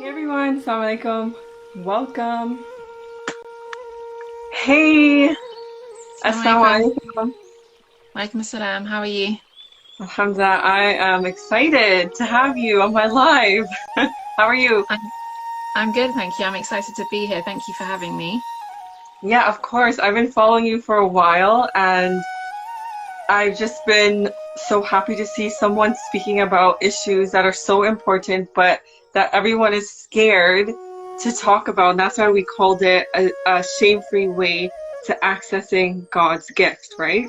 Hey everyone, Assalamu alaikum. Welcome. Hey, Assalamu Assalamu alaikum. alaikum. Walaikum assalam. How are you? Alhamdulillah, I am excited to have you on my live. How are you? I'm I'm good, thank you. I'm excited to be here. Thank you for having me. Yeah, of course. I've been following you for a while and I've just been so happy to see someone speaking about issues that are so important, but that everyone is scared to talk about. And that's why we called it a shame-free way to accessing God's gift, right?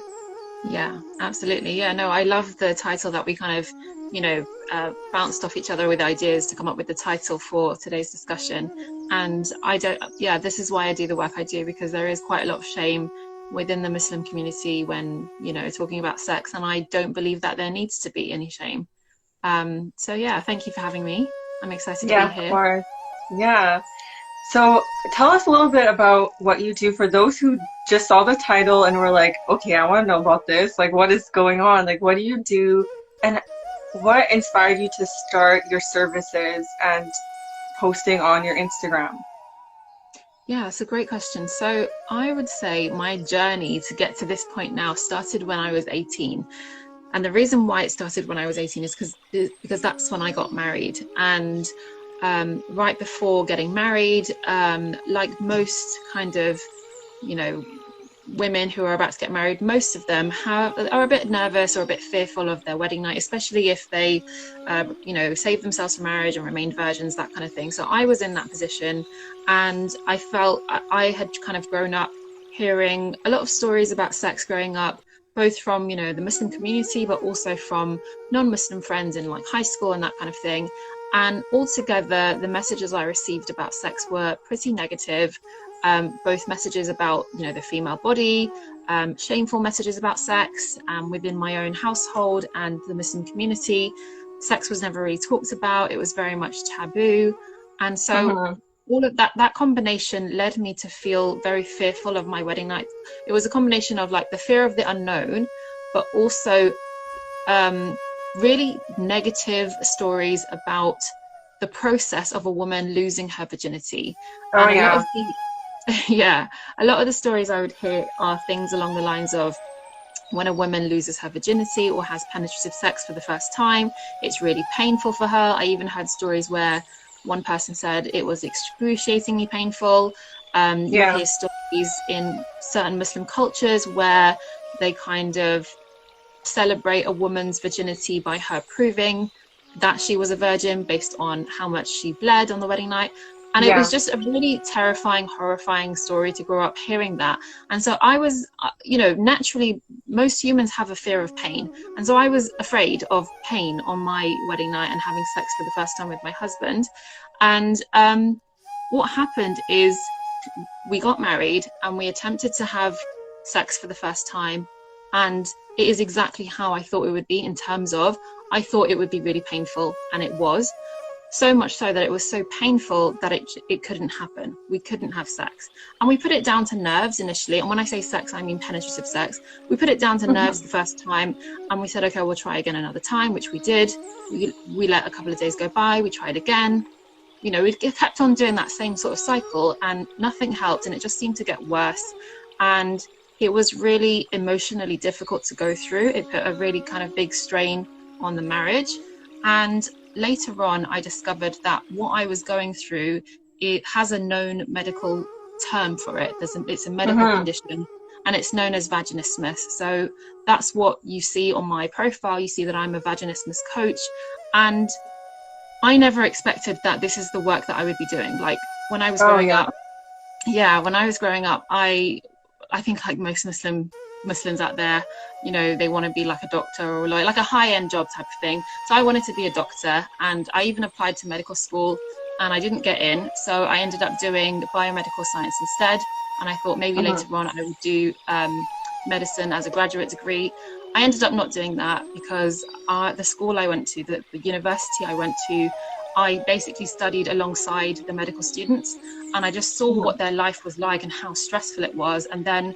Yeah, absolutely. Yeah, no, I love the title that we kind of, bounced off each other with ideas to come up with the title for today's discussion. And I don't, yeah, this is why I do the work I do, because there is quite a lot of shame within the Muslim community when, talking about sex. And I don't believe that there needs to be any shame. So yeah, thank you for having me. I'm excited to be Yeah, of here. course. Yeah. So tell us a little bit about what you do for those who just saw the title and were like, okay, I want to know about this. Like, what is going on? Like, what do you do? And what inspired you to start your services and posting on your Instagram? Yeah, it's a great question. So I would say my journey to get to this point now started when I was 18. And the reason why it started when I was 18 is because that's when I got married. And right before getting married, like most kind of, you know, women who are about to get married, most of them are a bit nervous or a bit fearful of their wedding night, especially if they, save themselves for marriage and remained virgins, that kind of thing. So I was in that position, and I felt I had kind of grown up hearing a lot of stories about sex growing up, both from the Muslim community, but also from non-Muslim friends in like high school and that kind of thing. And altogether, the messages I received about sex were pretty negative, both messages about the female body, shameful messages about sex within my own household and the Muslim community. Sex was never really talked about. It was very much taboo. And so Hmm. all of that combination led me to feel very fearful of my wedding night. It was a combination of like the fear of the unknown, but also um, really negative stories about the process of a woman losing her virginity. Oh And a lot yeah. of the yeah, a lot of the stories I would hear are things along the lines of when a woman loses her virginity or has penetrative sex for the first time, it's really painful for her. I even heard stories where one person said it was excruciatingly painful. You'll Yeah. hear stories in certain Muslim cultures where they kind of celebrate a woman's virginity by her proving that she was a virgin based on how much she bled on the wedding night. And it was Yeah. just a really terrifying, horrifying story to grow up hearing that. And so I was, naturally, most humans have a fear of pain. And so I was afraid of pain on my wedding night and having sex for the first time with my husband. And what happened is we got married and we attempted to have sex for the first time. And it is exactly how I thought it would be in terms of I thought it would be really painful, and it was. So much so that it was so painful that it couldn't happen. We couldn't have sex. And we put it down to nerves initially. And when I say sex, I mean penetrative sex. We put it down to nerves Hmm. the first time. And we said, okay, we'll try again another time, which we did. We let a couple of days go by. We tried again. We kept on doing that same sort of cycle and nothing helped. And it just seemed to get worse. And it was really emotionally difficult to go through. It put a really kind of big strain on the marriage. And later on, I discovered that what I was going through, it has a known medical term for it. It's a medical Hmm. condition, and it's known as vaginismus. So that's what you see on my profile. You see that I'm a vaginismus coach, and I never expected that this is the work that I would be doing. Like when I was Oh growing yeah. up, yeah, when I was growing up, I think like most Muslims out there, they want to be like a doctor or like a high-end job type of thing. So I wanted to be a doctor, and I even applied to medical school, and I didn't get in. So I ended up doing biomedical science instead. And I thought maybe Hmm. later on I would do medicine as a graduate degree. I ended up not doing that because the school I went to, the university I went to, I basically studied alongside the medical students, and I just saw Hmm. what their life was like and how stressful it was. And then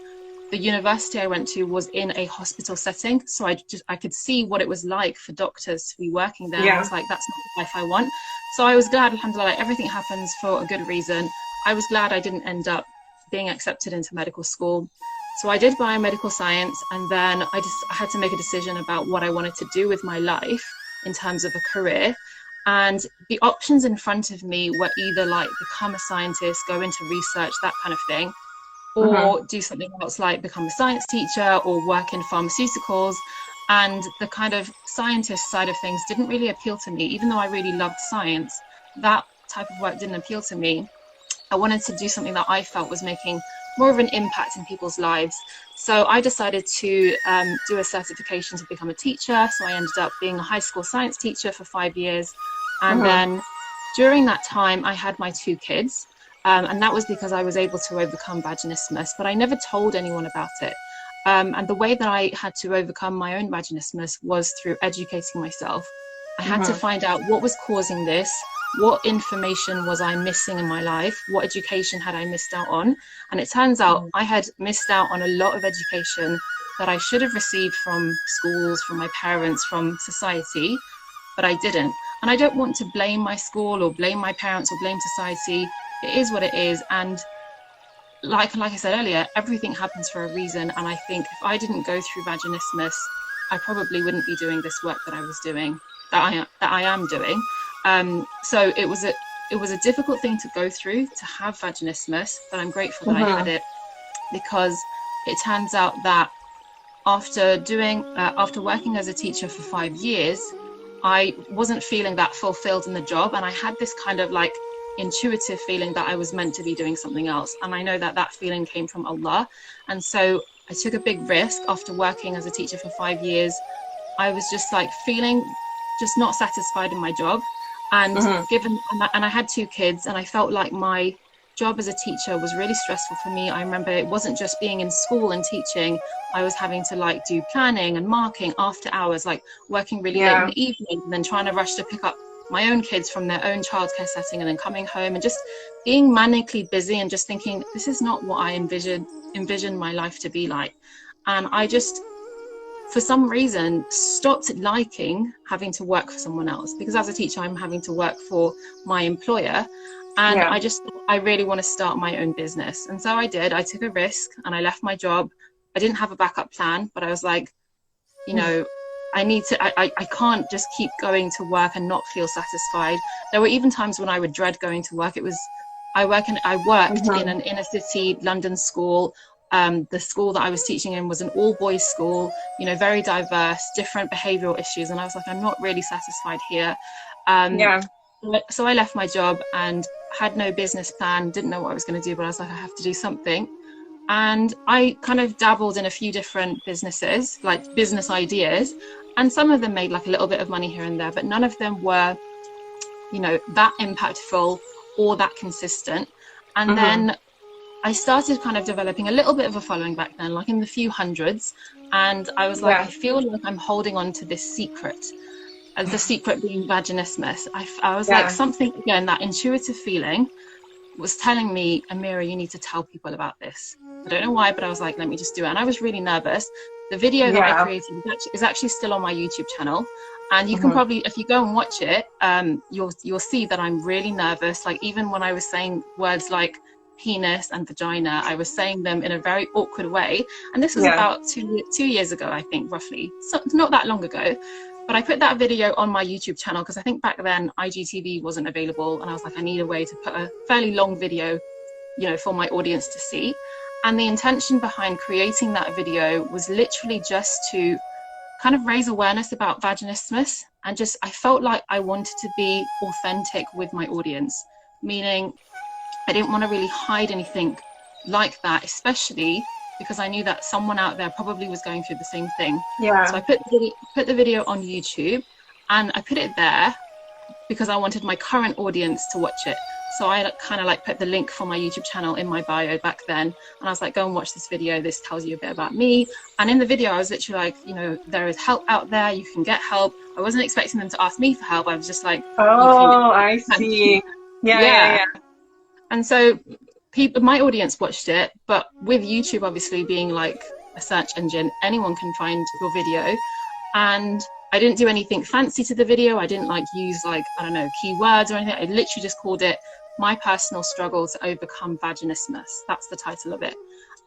the university I went to was in a hospital setting, so I could see what it was like for doctors to be working there. And I was like, that's not the life I want. So I was glad, alhamdulillah, like, everything happens for a good reason. I was glad I didn't end up being accepted into medical school. So I did biomedical science, and then I had to make a decision about what I wanted to do with my life in terms of a career. And the options in front of me were either like become a scientist, go into research, that kind of thing, or do something else like become a science teacher or work in pharmaceuticals. And the kind of scientist side of things didn't really appeal to me. Even though I really loved science, that type of work didn't appeal to me. I wanted to do something that I felt was making more of an impact in people's lives. So I decided to do a certification to become a teacher. So I ended up being a high school science teacher for 5 years. And then during that time, I had my 2 kids. And that was because I was able to overcome vaginismus, but I never told anyone about it. And the way that I had to overcome my own vaginismus was through educating myself. I had to find out what was causing this, what information was I missing in my life, what education had I missed out on. And it turns out I had missed out on a lot of education that I should have received from schools, from my parents, from society, but I didn't. And I don't want to blame my school or blame my parents or blame society. It is what it is. And like I said earlier, everything happens for a reason. And I think if I didn't go through vaginismus, I probably wouldn't be doing this work that I was doing, that I am doing. So it was a difficult thing to go through, to have vaginismus, but I'm grateful that I had it, because it turns out that after working as a teacher for 5 years, I wasn't feeling that fulfilled in the job, and I had this kind of like intuitive feeling that I was meant to be doing something else. And I know that that feeling came from Allah. And so I took a big risk after working as a teacher for 5 years. I was just like feeling just not satisfied in my job. And and I had 2 kids, and I felt like my job as a teacher was really stressful for me. I remember it wasn't just being in school and teaching. I was having to like do planning and marking after hours, like working really late in the evening, and then trying to rush to pick up my own kids from their own childcare setting, and then coming home and just being manically busy and just thinking, this is not what I envisioned my life to be like. And I just, for some reason, stopped liking having to work for someone else, because as a teacher, I'm having to work for my employer. And I really want to start my own business. And so I did. I took a risk and I left my job. I didn't have a backup plan, but I was like, you know, I can't just keep going to work and not feel satisfied. There were even times when I would dread going to work. I worked in an inner city London school. The school that I was teaching in was an all boys school, you know, very diverse, different behavioral issues. And I was like, I'm not really satisfied here. So I left my job and had no business plan, didn't know what I was going to do, but I was like, I have to do something. And I kind of dabbled in a few different businesses, like business ideas, and some of them made like a little bit of money here and there, but none of them were, you know, that impactful or that consistent. And then I started kind of developing a little bit of a following back then, like in the few hundreds. And I was like, I feel like I'm holding on to this secret. The secret being vaginismus. I was like, something, again, that intuitive feeling was telling me, Amira, you need to tell people about this. I don't know why, but I was like, let me just do it. And I was really nervous. The video that I created is actually still on my YouTube channel. And you can probably, if you go and watch it, you'll see that I'm really nervous. Like even when I was saying words like penis and vagina, I was saying them in a very awkward way. And this was about two years ago, I think, roughly. So not that long ago. But I put that video on my YouTube channel because I think back then IGTV wasn't available, and I was like, I need a way to put a fairly long video, you know, for my audience to see. And the intention behind creating that video was literally just to kind of raise awareness about vaginismus, and just, I felt like I wanted to be authentic with my audience, meaning I didn't want to really hide anything like that, especially because I knew that someone out there probably was going through the same thing. So I put the video on YouTube, and I put it there because I wanted my current audience to watch it. So I kind of like put the link for my YouTube channel in my bio back then. And I was like, go and watch this video. This tells you a bit about me. And in the video, I was literally like, you know, there is help out there. You can get help. I wasn't expecting them to ask me for help. I was just like, oh, I see. Yeah. And so people, my audience watched it, but with YouTube obviously being like a search engine, anyone can find your video. And I didn't do anything fancy to the video. I didn't like use like, I don't know, keywords or anything. I literally just called it My Personal Struggle to Overcome Vaginismus. That's the title of it.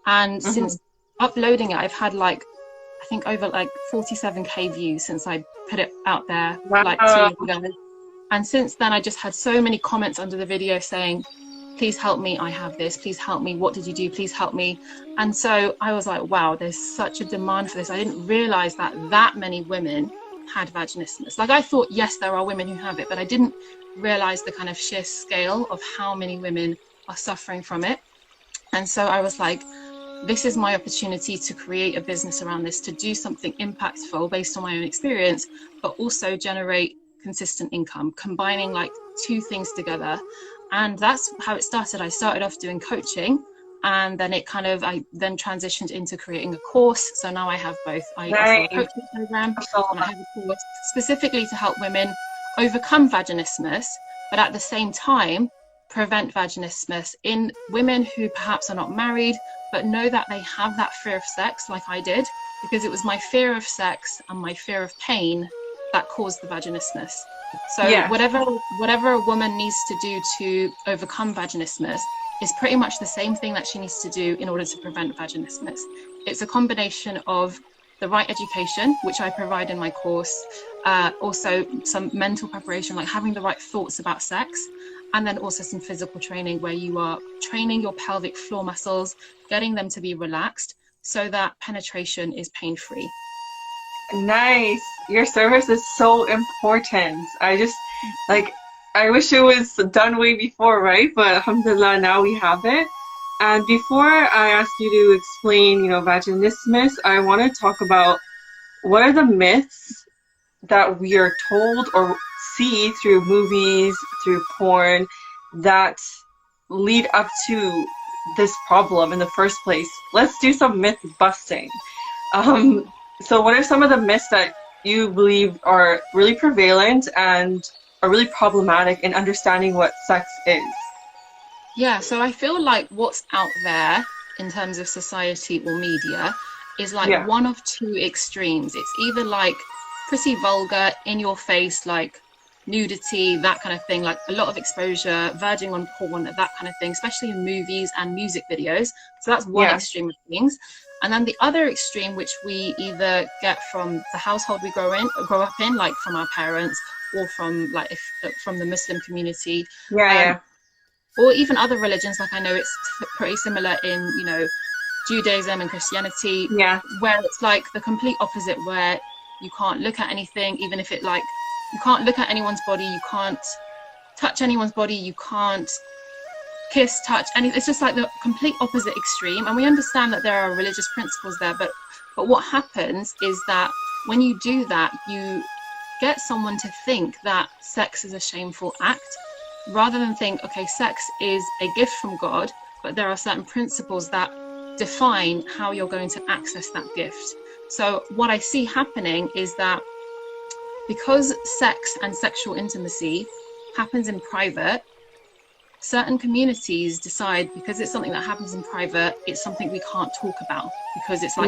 And since uploading it, I've had like, I think over like 47k views since I put it out there like 2 years ago. And since then, I just had so many comments under the video saying, please help me, I have this, please help me, what did you do, please help me. And so I was like, wow, there's such a demand for this. I didn't realize that that many women had vaginismus. Like I thought, yes, there are women who have it, but I didn't realize the kind of sheer scale of how many women are suffering from it. And so I was like, this is my opportunity to create a business around this, to do something impactful based on my own experience, but also generate consistent income, combining like two things together. And that's how it started. I started off doing coaching, and then I then transitioned into creating a course. So now I have both. I offer a coaching program, and I have a course specifically to help women overcome vaginismus, but at the same time prevent vaginismus in women who perhaps are not married, but know that they have that fear of sex like I did, because it was my fear of sex and my fear of pain that caused the vaginismus. So whatever a woman needs to do to overcome vaginismus is pretty much the same thing that she needs to do in order to prevent vaginismus. It's a combination of the right education, which I provide in my course, also some mental preparation, like having the right thoughts about sex, and then also some physical training where you are training your pelvic floor muscles, getting them to be relaxed so that penetration is pain-free. Nice. Your service is so important. I wish it was done way before, right? But alhamdulillah, now we have it. And before I ask you to explain, vaginismus, I want to talk about what are the myths that we are told or see through movies, through porn, that lead up to this problem in the first place. Let's do some myth busting. So what are some of the myths that you believe are really prevalent and are really problematic in understanding what sex is? Yeah, so I feel like what's out there in terms of society or media is like one of two extremes. It's either like pretty vulgar, in your face, like nudity, that kind of thing, like a lot of exposure, verging on porn, that kind of thing, especially in movies and music videos. So that's one extreme of things. And then the other extreme, which we either get from the household we grow up in, like from our parents, or from from the Muslim community, or even other religions. Like I know it's pretty similar in Judaism and Christianity, where it's like the complete opposite, where you can't look at anything, even if you can't look at anyone's body, you can't touch anyone's body, you can't kiss, touch, anything. It's just like the complete opposite extreme. And we understand that there are religious principles there, but what happens is that when you do that, you get someone to think that sex is a shameful act, rather than think, okay, sex is a gift from God, but there are certain principles that define how you're going to access that gift. So what I see happening is that because sex and sexual intimacy happens in private, certain communities decide, because it's something that happens in private, it's something we can't talk about, because it's like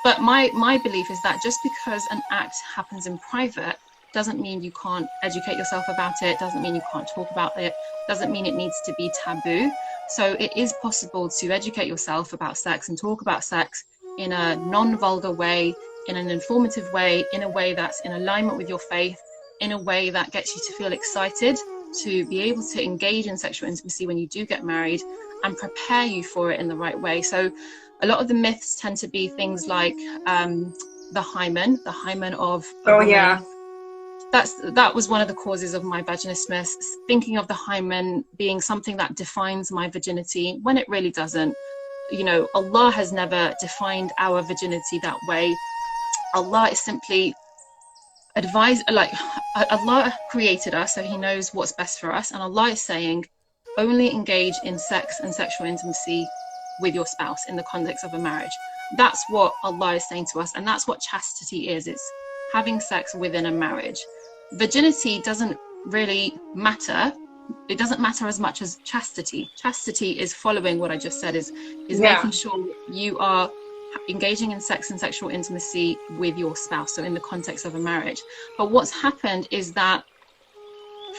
but my belief is that just because an act happens in private doesn't mean you can't educate yourself about it, doesn't mean you can't talk about it, doesn't mean it needs to be taboo. So it is possible to educate yourself about sex and talk about sex in a non-vulgar way, in an informative way, in a way that's in alignment with your faith, in a way that gets you to feel excited to be able to engage in sexual intimacy when you do get married, and prepare you for it in the right way. So a lot of the myths tend to be things like the hymen of a woman. That was one of the causes of my vaginismus, thinking of the hymen being something that defines my virginity, when it really doesn't. Allah has never defined our virginity that way. Allah is simply Allah created us, so he knows what's best for us, and Allah is saying only engage in sex and sexual intimacy with your spouse in the context of a marriage. That's what Allah is saying to us, and that's what chastity is. It's having sex within a marriage. Virginity doesn't really matter it doesn't matter as much as chastity. Chastity is following what I just said, is making sure you are engaging in sex and sexual intimacy with your spouse, so in the context of a marriage. But what's happened is that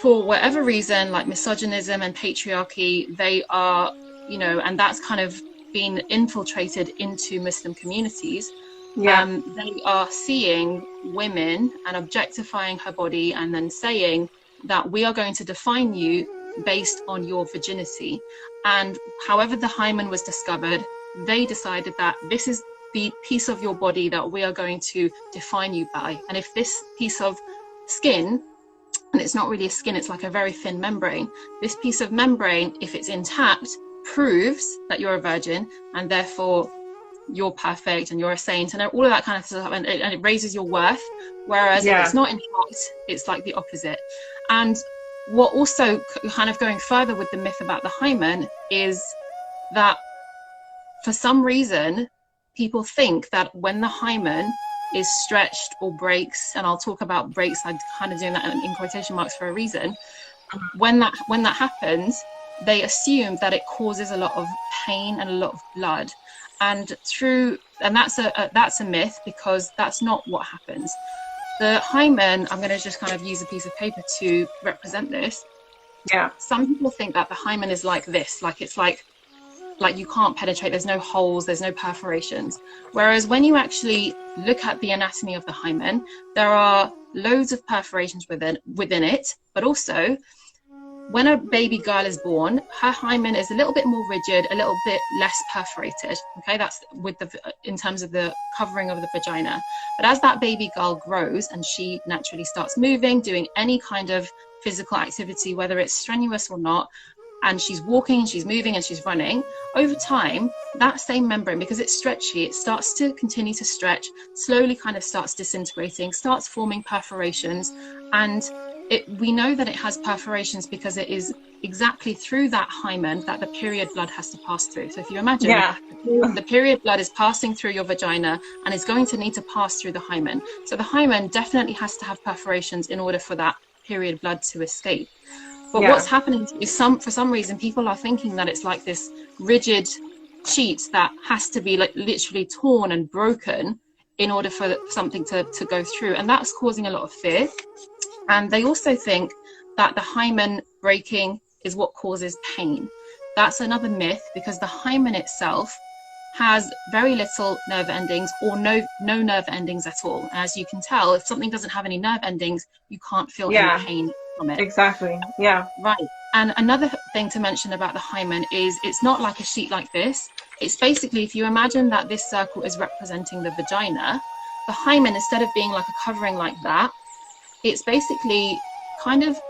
for whatever reason, like misogynism and patriarchy, they are, you know, and that's kind of been infiltrated into Muslim communities. They are seeing women and objectifying her body and then saying that we are going to define you based on your virginity. And however the hymen was discovered, they decided that this is the piece of your body that we are going to define you by. And if this piece of skin, and it's not really a skin, it's like a very thin membrane, this piece of membrane, if it's intact, proves that you're a virgin, and therefore you're perfect and you're a saint and all of that kind of stuff, and it raises your worth. Whereas if it's not intact, it's like the opposite. And what also kind of going further with the myth about the hymen is that for some reason people think that when the hymen is stretched or breaks, and I'll talk about breaks, I'm kind of doing that in quotation marks for a reason, when that happens, they assume that it causes a lot of pain and a lot of blood. And that's a myth, because that's not what happens. The hymen, I'm going to just kind of use a piece of paper to represent this. Some people think that the hymen is like this, like it's like you can't penetrate, there's no holes, there's no perforations. Whereas when you actually look at the anatomy of the hymen, there are loads of perforations within it, but also when a baby girl is born, her hymen is a little bit more rigid, a little bit less perforated. Okay, that's in terms of the covering of the vagina. But as that baby girl grows and she naturally starts moving, doing any kind of physical activity, whether it's strenuous or not, and she's walking and she's moving and she's running, over time, that same membrane, because it's stretchy, it starts to continue to stretch, slowly kind of starts disintegrating, starts forming perforations. And we know that it has perforations because it is exactly through that hymen that the period blood has to pass through. So if you imagine the period blood is passing through your vagina and is going to need to pass through the hymen. So the hymen definitely has to have perforations in order for that period blood to escape. But what's happening is for some reason people are thinking that it's like this rigid sheet that has to be like literally torn and broken in order for something to go through, and that's causing a lot of fear. And they also think that the hymen breaking is what causes pain. That's another myth, because the hymen itself has very little nerve endings, or no nerve endings at all. And as you can tell, if something doesn't have any nerve endings, you can't feel any pain from it. Exactly. Right. And another thing to mention about the hymen is it's not like a sheet like this. It's basically, if you imagine that this circle is representing the vagina, the hymen, instead of being like a covering like that, it's basically kind of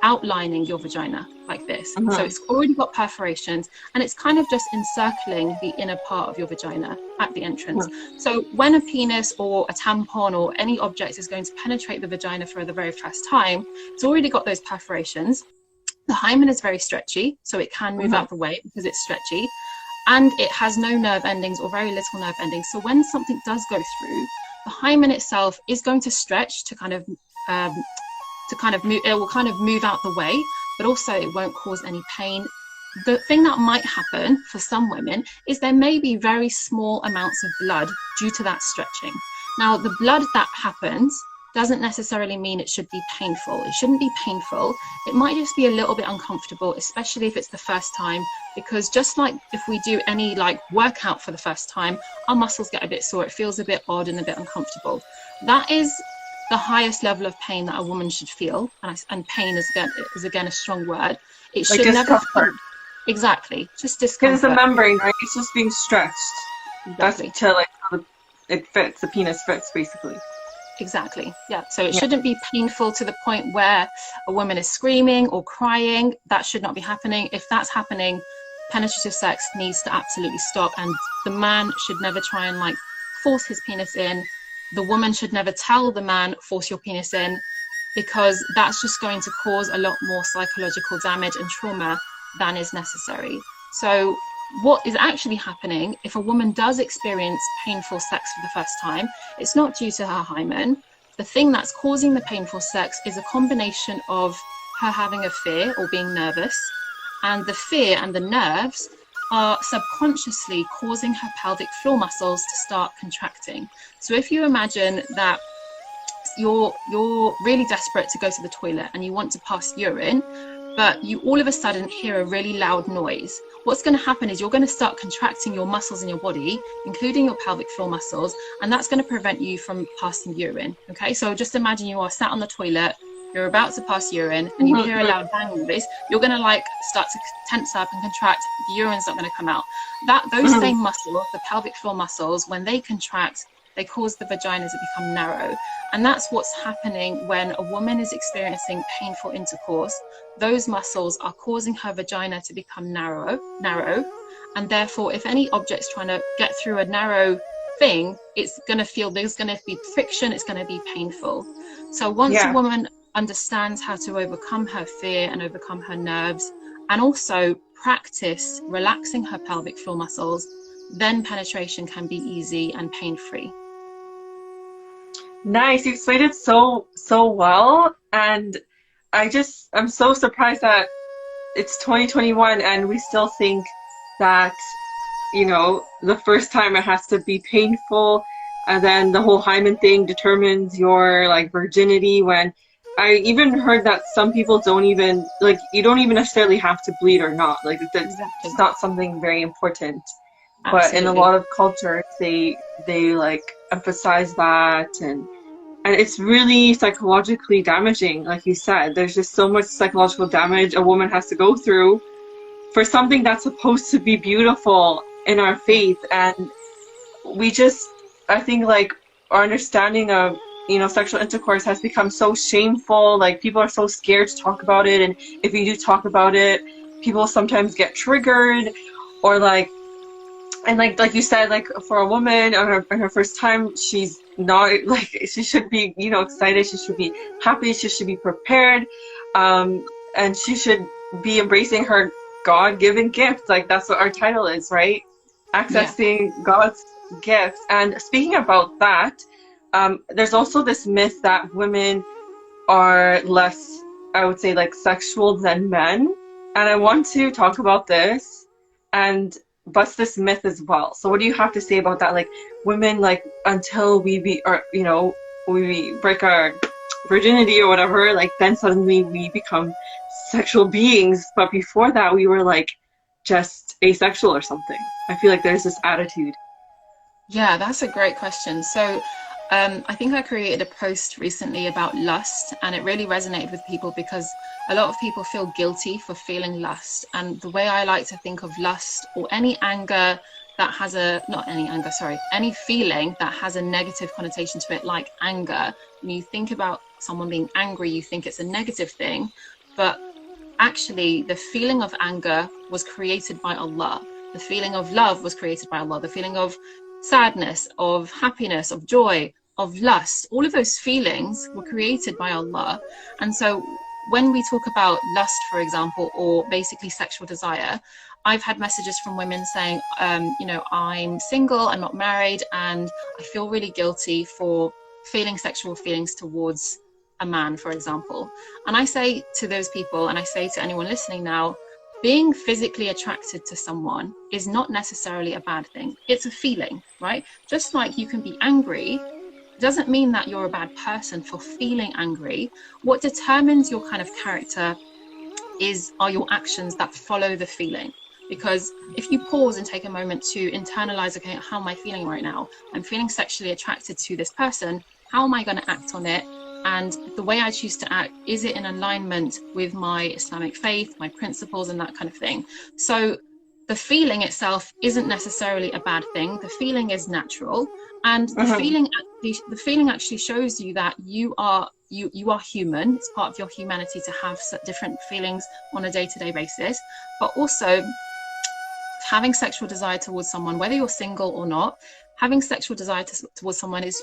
outlining your vagina like this. So it's already got perforations, and it's kind of just encircling the inner part of your vagina at the entrance. So when a penis or a tampon or any object is going to penetrate the vagina for the very first time, it's already got those perforations. The hymen is very stretchy, so it can move out the way because it's stretchy, and it has no nerve endings or very little nerve endings. So when something does go through, the hymen itself is going to stretch to kind of move, it will kind of move out the way, but also it won't cause any pain. The thing that might happen for some women is there may be very small amounts of blood due to that stretching. Now, the blood that happens doesn't necessarily mean it should be painful. It shouldn't be painful. It might just be a little bit uncomfortable, especially if it's the first time, because just like if we do any like workout for the first time, our muscles get a bit sore. It feels a bit odd and a bit uncomfortable. That is the highest level of pain that a woman should feel, and pain is again a strong word. It should never feel, exactly, just discomfort. Because it's a membrane, right? It's just being stretched. Exactly. That's to like it fits, the penis fits basically. Exactly. Yeah. So it shouldn't be painful to the point where a woman is screaming or crying. That should not be happening. If that's happening, penetrative sex needs to absolutely stop, and the man should never try and like force his penis in. The woman should never tell the man, force your penis in, because that's just going to cause a lot more psychological damage and trauma than is necessary. So what is actually happening if a woman does experience painful sex for the first time, it's not due to her hymen. The thing that's causing the painful sex is a combination of her having a fear or being nervous, and the fear and the nerves are subconsciously causing her pelvic floor muscles to start contracting. So if you imagine that you're really desperate to go to the toilet and you want to pass urine, but you all of a sudden hear a really loud noise, what's going to happen is you're going to start contracting your muscles in your body, including your pelvic floor muscles, and that's going to prevent you from passing urine. Okay, so just imagine you are sat on the toilet, you're about to pass urine, and you hear a loud bang noise. You're going to like start to tense up and contract. The urine's not going to come out. Those same muscles, the pelvic floor muscles, when they contract, they cause the vagina to become narrow. And that's what's happening when a woman is experiencing painful intercourse. Those muscles are causing her vagina to become narrow. And therefore, if any object's trying to get through a narrow thing, it's going to feel, there's going to be friction, it's going to be painful. So once a woman understands how to overcome her fear and overcome her nerves, and also practice relaxing her pelvic floor muscles, then penetration can be easy and pain-free. Nice, you explained it so well, and I'm so surprised that it's 2021 and we still think that, you know, the first time it has to be painful, and then the whole hymen thing determines your like virginity, when I even heard that some people don't even, like, you don't even necessarily have to bleed or not, like it's not something very important. But in a lot of cultures, they like emphasize that, and it's really psychologically damaging. Like you said, there's just so much psychological damage a woman has to go through for something that's supposed to be beautiful in our faith. And I think like our understanding of, you know, sexual intercourse has become so shameful. Like people are so scared to talk about it, and if you do talk about it, people sometimes get triggered, or like. And like you said, like for a woman on her first time, she's not like, she should be, you know, excited. She should be happy. She should be prepared, and she should be embracing her God-given gift. Like that's what our title is, right? Accessing God's gift. And speaking about that, there's also this myth that women are less, I would say, like sexual than men. And I want to talk about this and bust this myth as well. So what do you have to say about that? Like women, like until we break our virginity or whatever, like then suddenly we become sexual beings, but before that we were like just asexual or something. I feel like there's this attitude. Yeah, that's a great question. So I think I created a post recently about lust, and it really resonated with people because a lot of people feel guilty for feeling lust. And the way I like to think of lust, or any anger that has any feeling that has a negative connotation to it, like anger. When you think about someone being angry, you think it's a negative thing, but actually the feeling of anger was created by Allah. The feeling of love was created by Allah. The feeling of sadness, of happiness, of joy, of lust, all of those feelings were created by Allah. And so when we talk about lust, for example, or basically sexual desire, I've had messages from women saying, you know, I'm single, I'm not married, and I feel really guilty for feeling sexual feelings towards a man, for example. And I say to those people, and I say to anyone listening now, being physically attracted to someone is not necessarily a bad thing. It's a feeling, right? Just like you can be angry, doesn't mean that you're a bad person for feeling angry. What determines your kind of character are your actions that follow the feeling. Because if you pause and take a moment to internalize, okay, how am I feeling right now? I'm feeling sexually attracted to this person. How am I going to act on it? And the way I choose to act, is it in alignment with my Islamic faith, my principles, and that kind of thing? So the feeling itself isn't necessarily a bad thing. The feeling is natural, and the feeling actually shows you that you are human. It's part of your humanity to have different feelings on a day-to-day basis, but also having sexual desire towards someone, whether you're single or not. Having sexual desire towards someone is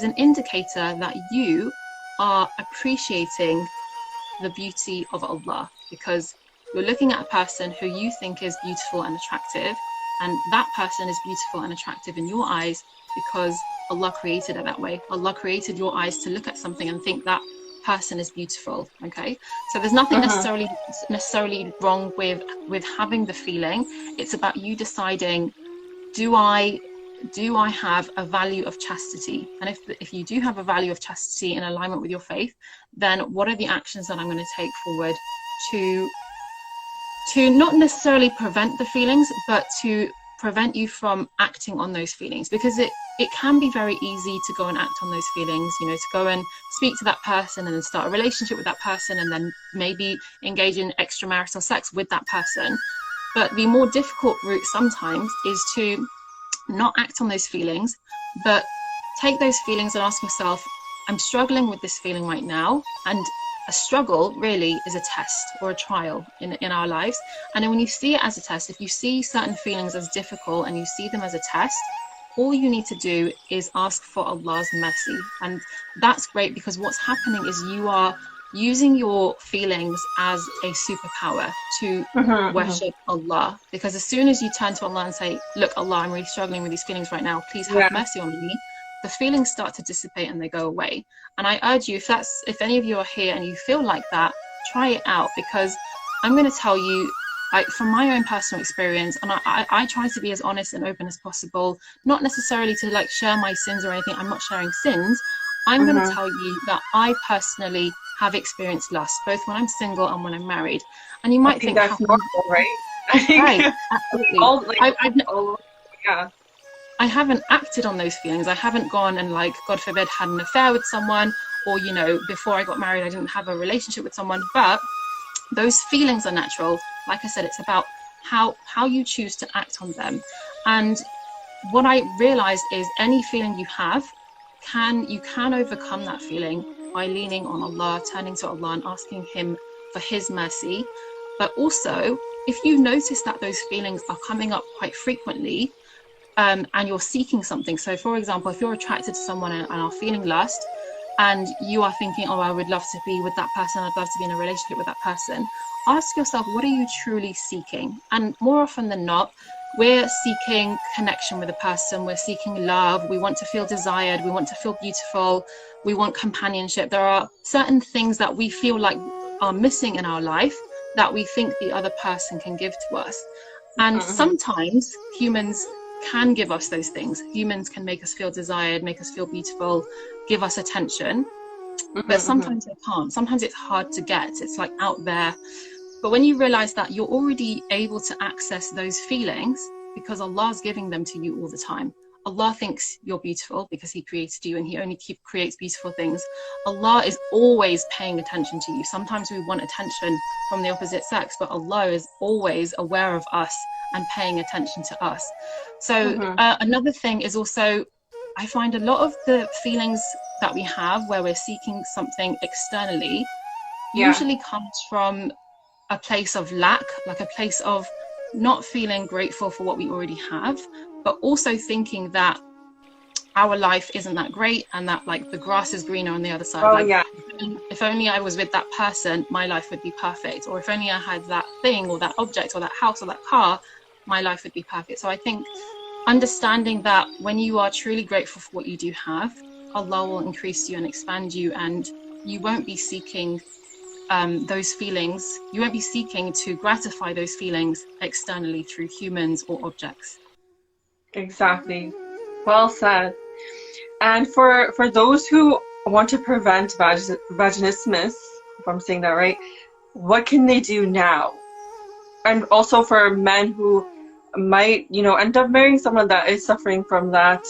an indicator that you are appreciating the beauty of Allah, because you're looking at a person who you think is beautiful and attractive, and that person is beautiful and attractive in your eyes because Allah created it that way. Allah created your eyes to look at something and think that person is beautiful. Okay, so there's nothing necessarily wrong with having the feeling. It's about you deciding, do I have a value of chastity? And if you do have a value of chastity in alignment with your faith, then what are the actions that I'm going to take forward to not necessarily prevent the feelings, but to prevent you from acting on those feelings? Because it can be very easy to go and act on those feelings, you know, to go and speak to that person and then start a relationship with that person and then maybe engage in extramarital sex with that person. But the more difficult route sometimes is to not act on those feelings, but take those feelings and ask yourself, I'm struggling with this feeling right now. And a struggle really is a test or a trial in our lives. And then when you see it as a test, if you see certain feelings as difficult and you see them as a test, all you need to do is ask for Allah's mercy. And that's great, because what's happening is you are using your feelings as a superpower to worship Allah. Because as soon as you turn to Allah and say, look, Allah, I'm really struggling with these feelings right now, please have mercy on me, the feelings start to dissipate and they go away. And I urge you, if any of you are here and you feel like that, try it out, because I'm going to tell you, from my own personal experience, and I try to be as honest and open as possible, not necessarily to like share my sins or anything. I'm not sharing sins. I'm going to tell you that I personally have experienced lust, both when I'm single and when I'm married. And you might think that's normal, right? I think right, absolutely. Yeah. I haven't acted on those feelings. I haven't gone and, like, God forbid, had an affair with someone, or, you know, before I got married, I didn't have a relationship with someone. But those feelings are natural. Like I said, it's about how you choose to act on them. And what I realized is any feeling you have, you can overcome that feeling by leaning on Allah, turning to Allah and asking Him for His mercy. But also, if you notice that those feelings are coming up quite frequently, and you're seeking something. So for example, if you're attracted to someone and are feeling lust, and you are thinking, oh, I would love to be with that person, I'd love to be in a relationship with that person, ask yourself, what are you truly seeking? And more often than not, we're seeking connection with a person, we're seeking love, we want to feel desired, we want to feel beautiful, we want companionship. There are certain things that we feel like are missing in our life that we think the other person can give to us. And sometimes humans can give us those things. Humans can make us feel desired, make us feel beautiful, give us attention, but sometimes they can't. Sometimes it's hard to get. It's like out there. But when you realize that you're already able to access those feelings because Allah's giving them to you all the time. Allah thinks you're beautiful because He created you, and He only creates beautiful things. Allah is always paying attention to you. Sometimes we want attention from the opposite sex, but Allah is always aware of us and paying attention to us. So another thing is also, I find a lot of the feelings that we have where we're seeking something externally usually comes from a place of lack, like a place of not feeling grateful for what we already have, but also thinking that our life isn't that great and that, like, the grass is greener on the other side. If only I was with that person, my life would be perfect. Or if only I had that thing or that object or that house or that car, my life would be perfect. So I think understanding that when you are truly grateful for what you do have, Allah will increase you and expand you, and you won't be seeking those feelings. You won't be seeking to gratify those feelings externally through humans or objects. Exactly. Well said. And for those who want to prevent vaginismus, if I'm saying that right, what can they do now? And also for men who might, you know, end up marrying someone that is suffering from that,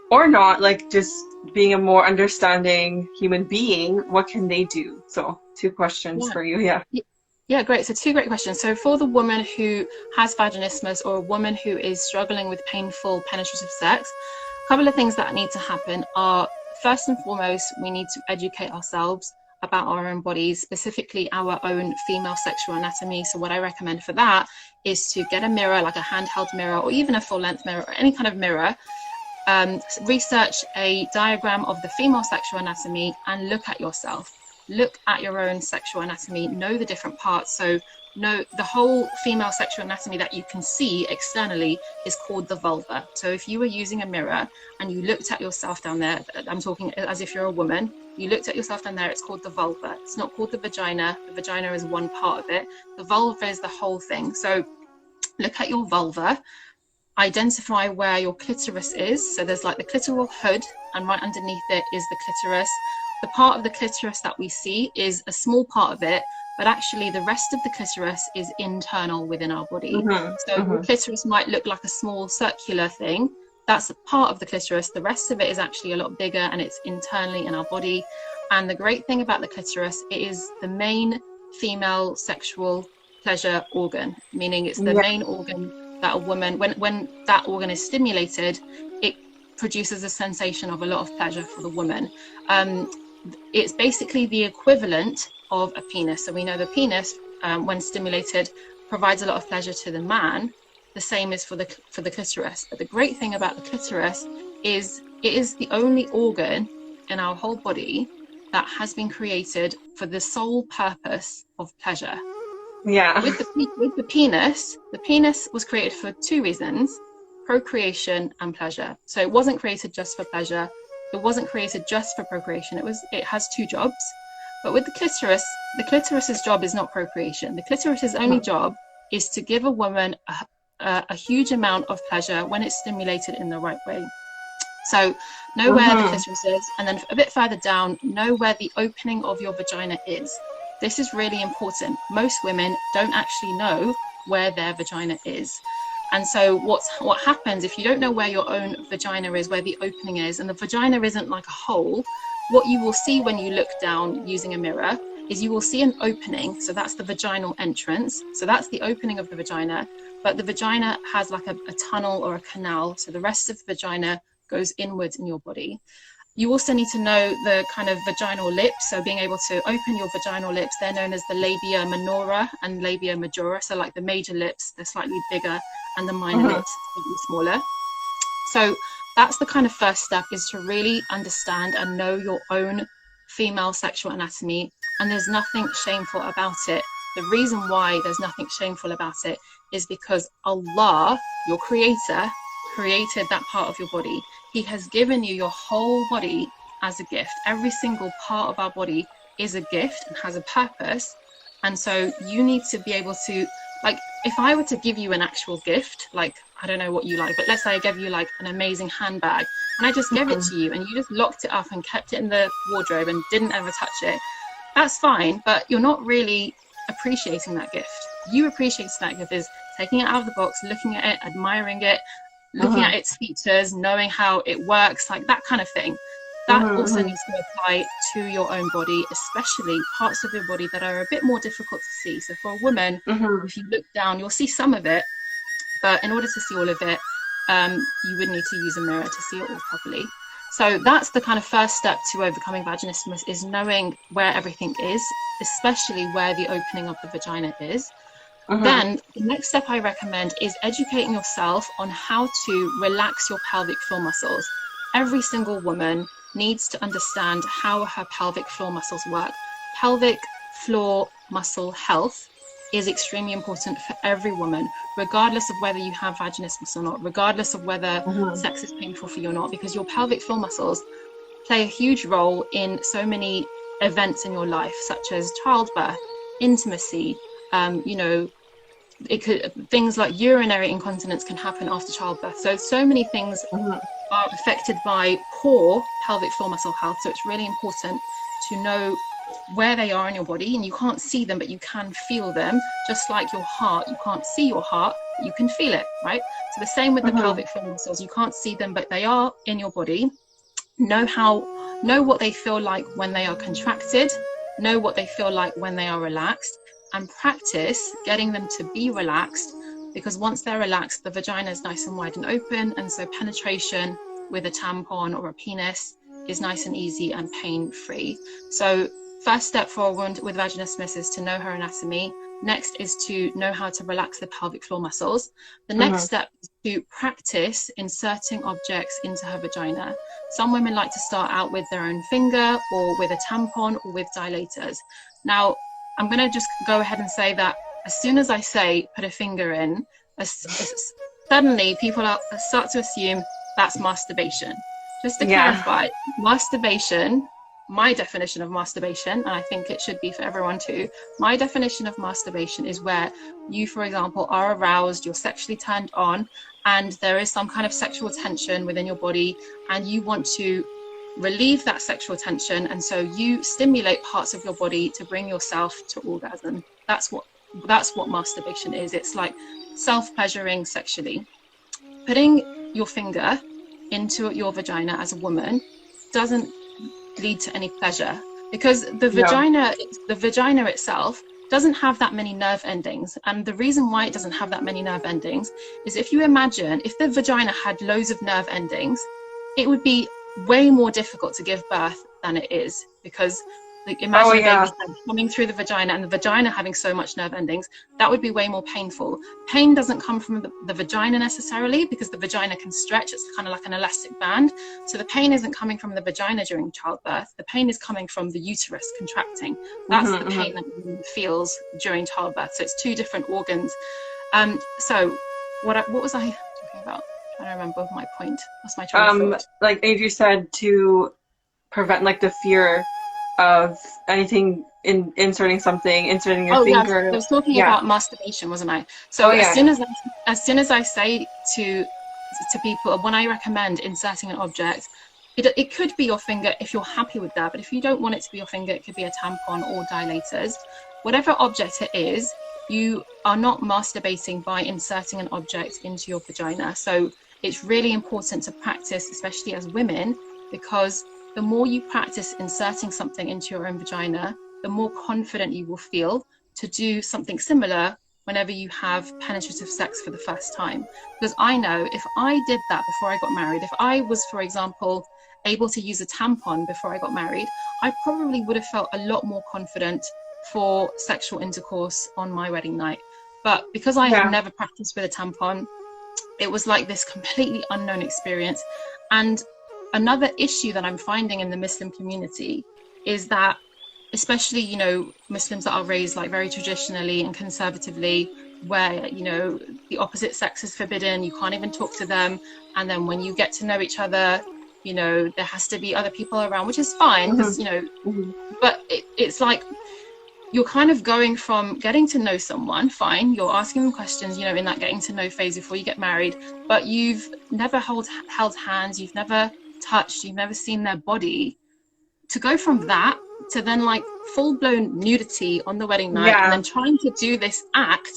or not, like just being a more understanding human being, what can they do? So 2 questions for you. Yeah, great. So 2 great questions. So for the woman who has vaginismus, or a woman who is struggling with painful penetrative sex, a couple of things that need to happen are, first and foremost, we need to educate ourselves about our own bodies, specifically our own female sexual anatomy. So what I recommend for that is to get a mirror, like a handheld mirror or even a full-length mirror or any kind of mirror. Research a diagram of the female sexual anatomy and look at yourself. look at your own sexual anatomy, know the different parts. So know the whole female sexual anatomy that you can see externally is called the vulva. So if you were using a mirror and you looked at yourself down there, I'm talking as if you're a woman, you looked at yourself down there, it's called the vulva. It's not called the vagina. The vagina is one part of it. The vulva is the whole thing. So look at your vulva, identify where your clitoris is. So there's like the clitoral hood, and right underneath it is the clitoris. The part of the clitoris that we see is a small part of it, but actually the rest of the clitoris is internal within our body. So the clitoris might look like a small circular thing. That's a part of the clitoris. The rest of it is actually a lot bigger, and it's internally in our body. And the great thing about the clitoris, it is the main female sexual pleasure organ, meaning it's the main organ that a woman, when that organ is stimulated, it produces a sensation of a lot of pleasure for the woman. It's basically the equivalent of a penis. So we know the penis, when stimulated, provides a lot of pleasure to the man. The same is for the clitoris. But the great thing about the clitoris is it is the only organ in our whole body that has been created for the sole purpose of pleasure. Yeah. With the penis was created for two reasons: procreation and pleasure. So it wasn't created just for pleasure. It wasn't created just for procreation. It has two jobs. But with the clitoris's job is not procreation. The clitoris's only job is to give a woman a huge amount of pleasure when it's stimulated in the right way. So know where the clitoris is, and then a bit further down, know where the opening of your vagina is. This is really important. Most women don't actually know where their vagina is. And so what happens if you don't know where your own vagina is, where the opening is, and the vagina isn't like a hole, what you will see when you look down using a mirror is you will see an opening. So that's the vaginal entrance. So that's the opening of the vagina. But the vagina has like a tunnel or a canal. So the rest of the vagina goes inwards in your body. You also need to know the kind of vaginal lips. So being able to open your vaginal lips, they're known as the labia minora and labia majora. So like the major lips, they're slightly bigger, and the minor lips, slightly smaller. So that's the kind of first step, is to really understand and know your own female sexual anatomy. And there's nothing shameful about it. The reason why there's nothing shameful about it is because Allah, your creator, created that part of your body. He has given you your whole body as a gift. Every single part of our body is a gift and has a purpose. And so you need to be able to, like, if I were to give you an actual gift, like, I don't know what you like, but let's say I gave you like an amazing handbag, and I just gave it to you and you just locked it up and kept it in the wardrobe and didn't ever touch it, that's fine, but you're not really appreciating that gift. You appreciating that gift is taking it out of the box, looking at it, admiring it, looking at its features, knowing how it works, like that kind of thing. That also needs to apply to your own body, especially parts of your body that are a bit more difficult to see. So for a woman, if you look down, you'll see some of it, but in order to see all of it, you would need to use a mirror to see it all properly. So that's the kind of first step to overcoming vaginismus, is knowing where everything is, especially where the opening of the vagina is. Then the next step I recommend is educating yourself on how to relax your pelvic floor muscles. Every single woman needs to understand how her pelvic floor muscles work. Pelvic floor muscle health is extremely important for every woman, regardless of whether you have vaginismus or not, regardless of whether sex is painful for you or not, because your pelvic floor muscles play a huge role in so many events in your life, such as childbirth, intimacy, things like urinary incontinence can happen after childbirth. So many things are affected by poor pelvic floor muscle health. So it's really important to know where they are in your body, and you can't see them, but you can feel them. Just like your heart, you can't see your heart, but you can feel it, right? So the same with the pelvic floor muscles. You can't see them, but they are in your body. Know what they feel like when they are contracted, know what they feel like when they are relaxed, and practice getting them to be relaxed, because once they're relaxed, the vagina is nice and wide and open, and so penetration with a tampon or a penis is nice and easy and pain-free. So first step for a woman with vaginismus is to know her anatomy. Next is to know how to relax the pelvic floor muscles. The next step is to practice inserting objects into her vagina. Some women like to start out with their own finger or with a tampon or with dilators. Now, I'm going to just go ahead and say that as soon as I say put a finger in, suddenly people start to assume that's masturbation. Just to clarify, masturbation, my definition of masturbation, and I think it should be for everyone too, my definition of masturbation is where you, for example, are aroused, you're sexually turned on, and there is some kind of sexual tension within your body, and you want to relieve that sexual tension, and so you stimulate parts of your body to bring yourself to orgasm. That's what masturbation is. It's like self-pleasuring sexually. Putting your finger into your vagina as a woman doesn't lead to any pleasure, because the vagina itself doesn't have that many nerve endings. And the reason why it doesn't have that many nerve endings is, if you imagine if the vagina had loads of nerve endings, it would be way more difficult to give birth than it is, because imagine a baby coming through the vagina and the vagina having so much nerve endings, that would be way more painful. Pain doesn't come from the vagina necessarily, because the vagina can stretch. It's kind of like an elastic band. So the pain isn't coming from the vagina during childbirth. The pain is coming from the uterus contracting. That's the pain that woman feels during childbirth. So it's two different organs. So what was I talking about? I'm trying to remember my point. What's my train of thought? Like Adri said, to prevent like the fear of anything inserting your finger. I was talking about masturbation, wasn't I? So as soon as I say to people, when I recommend inserting an object, it could be your finger if you're happy with that, but if you don't want it to be your finger, it could be a tampon or dilators. Whatever object it is, you are not masturbating by inserting an object into your vagina. So it's really important to practice, especially as women, because the more you practice inserting something into your own vagina, the more confident you will feel to do something similar whenever you have penetrative sex for the first time. Because I know if I did that before I got married, if I was, for example, able to use a tampon before I got married, I probably would have felt a lot more confident for sexual intercourse on my wedding night. But because I had never practiced with a tampon, it was like this completely unknown experience. And another issue that I'm finding in the Muslim community is that, especially, you know, Muslims that are raised like very traditionally and conservatively, where, you know, the opposite sex is forbidden, you can't even talk to them. And then when you get to know each other, you know, there has to be other people around, which is fine, because, you know, but it's like, you're kind of going from getting to know someone, fine, you're asking them questions, you know, in that getting to know phase before you get married, but you've never held hands, you've never touched, you've never seen their body. To go from that to then like full-blown nudity on the wedding night, and then trying to do this act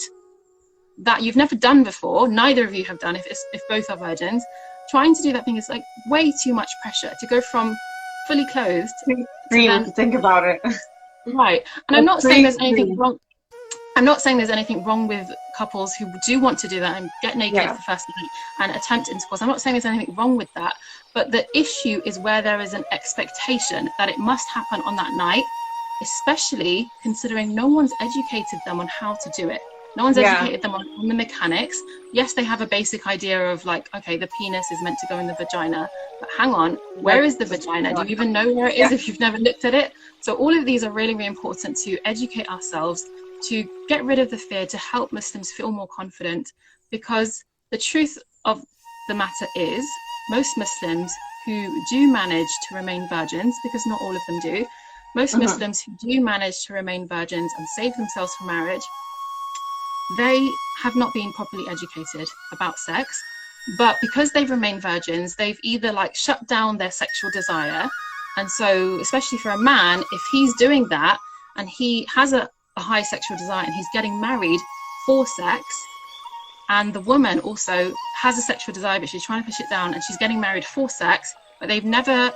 that you've never done before, neither of you have done, if both are virgins, trying to do that thing is like way too much pressure. To go from fully clothed to think about it. Right. And I'm not saying there's anything wrong. I'm not saying there's anything wrong with couples who do want to do that and get naked for the first night and attempt intercourse. I'm not saying there's anything wrong with that. But the issue is where there is an expectation that it must happen on that night, especially considering no one's educated them on how to do it. No one's educated them on the mechanics. Yes, they have a basic idea of like, okay, the penis is meant to go in the vagina, but hang on, where is the vagina? Do you even know where it is if you've never looked at it? So all of these are really, really important to educate ourselves, to get rid of the fear, to help Muslims feel more confident, because the truth of the matter is, most Muslims who do manage to remain virgins, because not all of them do, most Muslims who do manage to remain virgins and save themselves for marriage, they have not been properly educated about sex. But because they've remained virgins, they've either like shut down their sexual desire. And so, especially for a man, if he's doing that and he has a high sexual desire and he's getting married for sex, and the woman also has a sexual desire but she's trying to push it down and she's getting married for sex, but they've never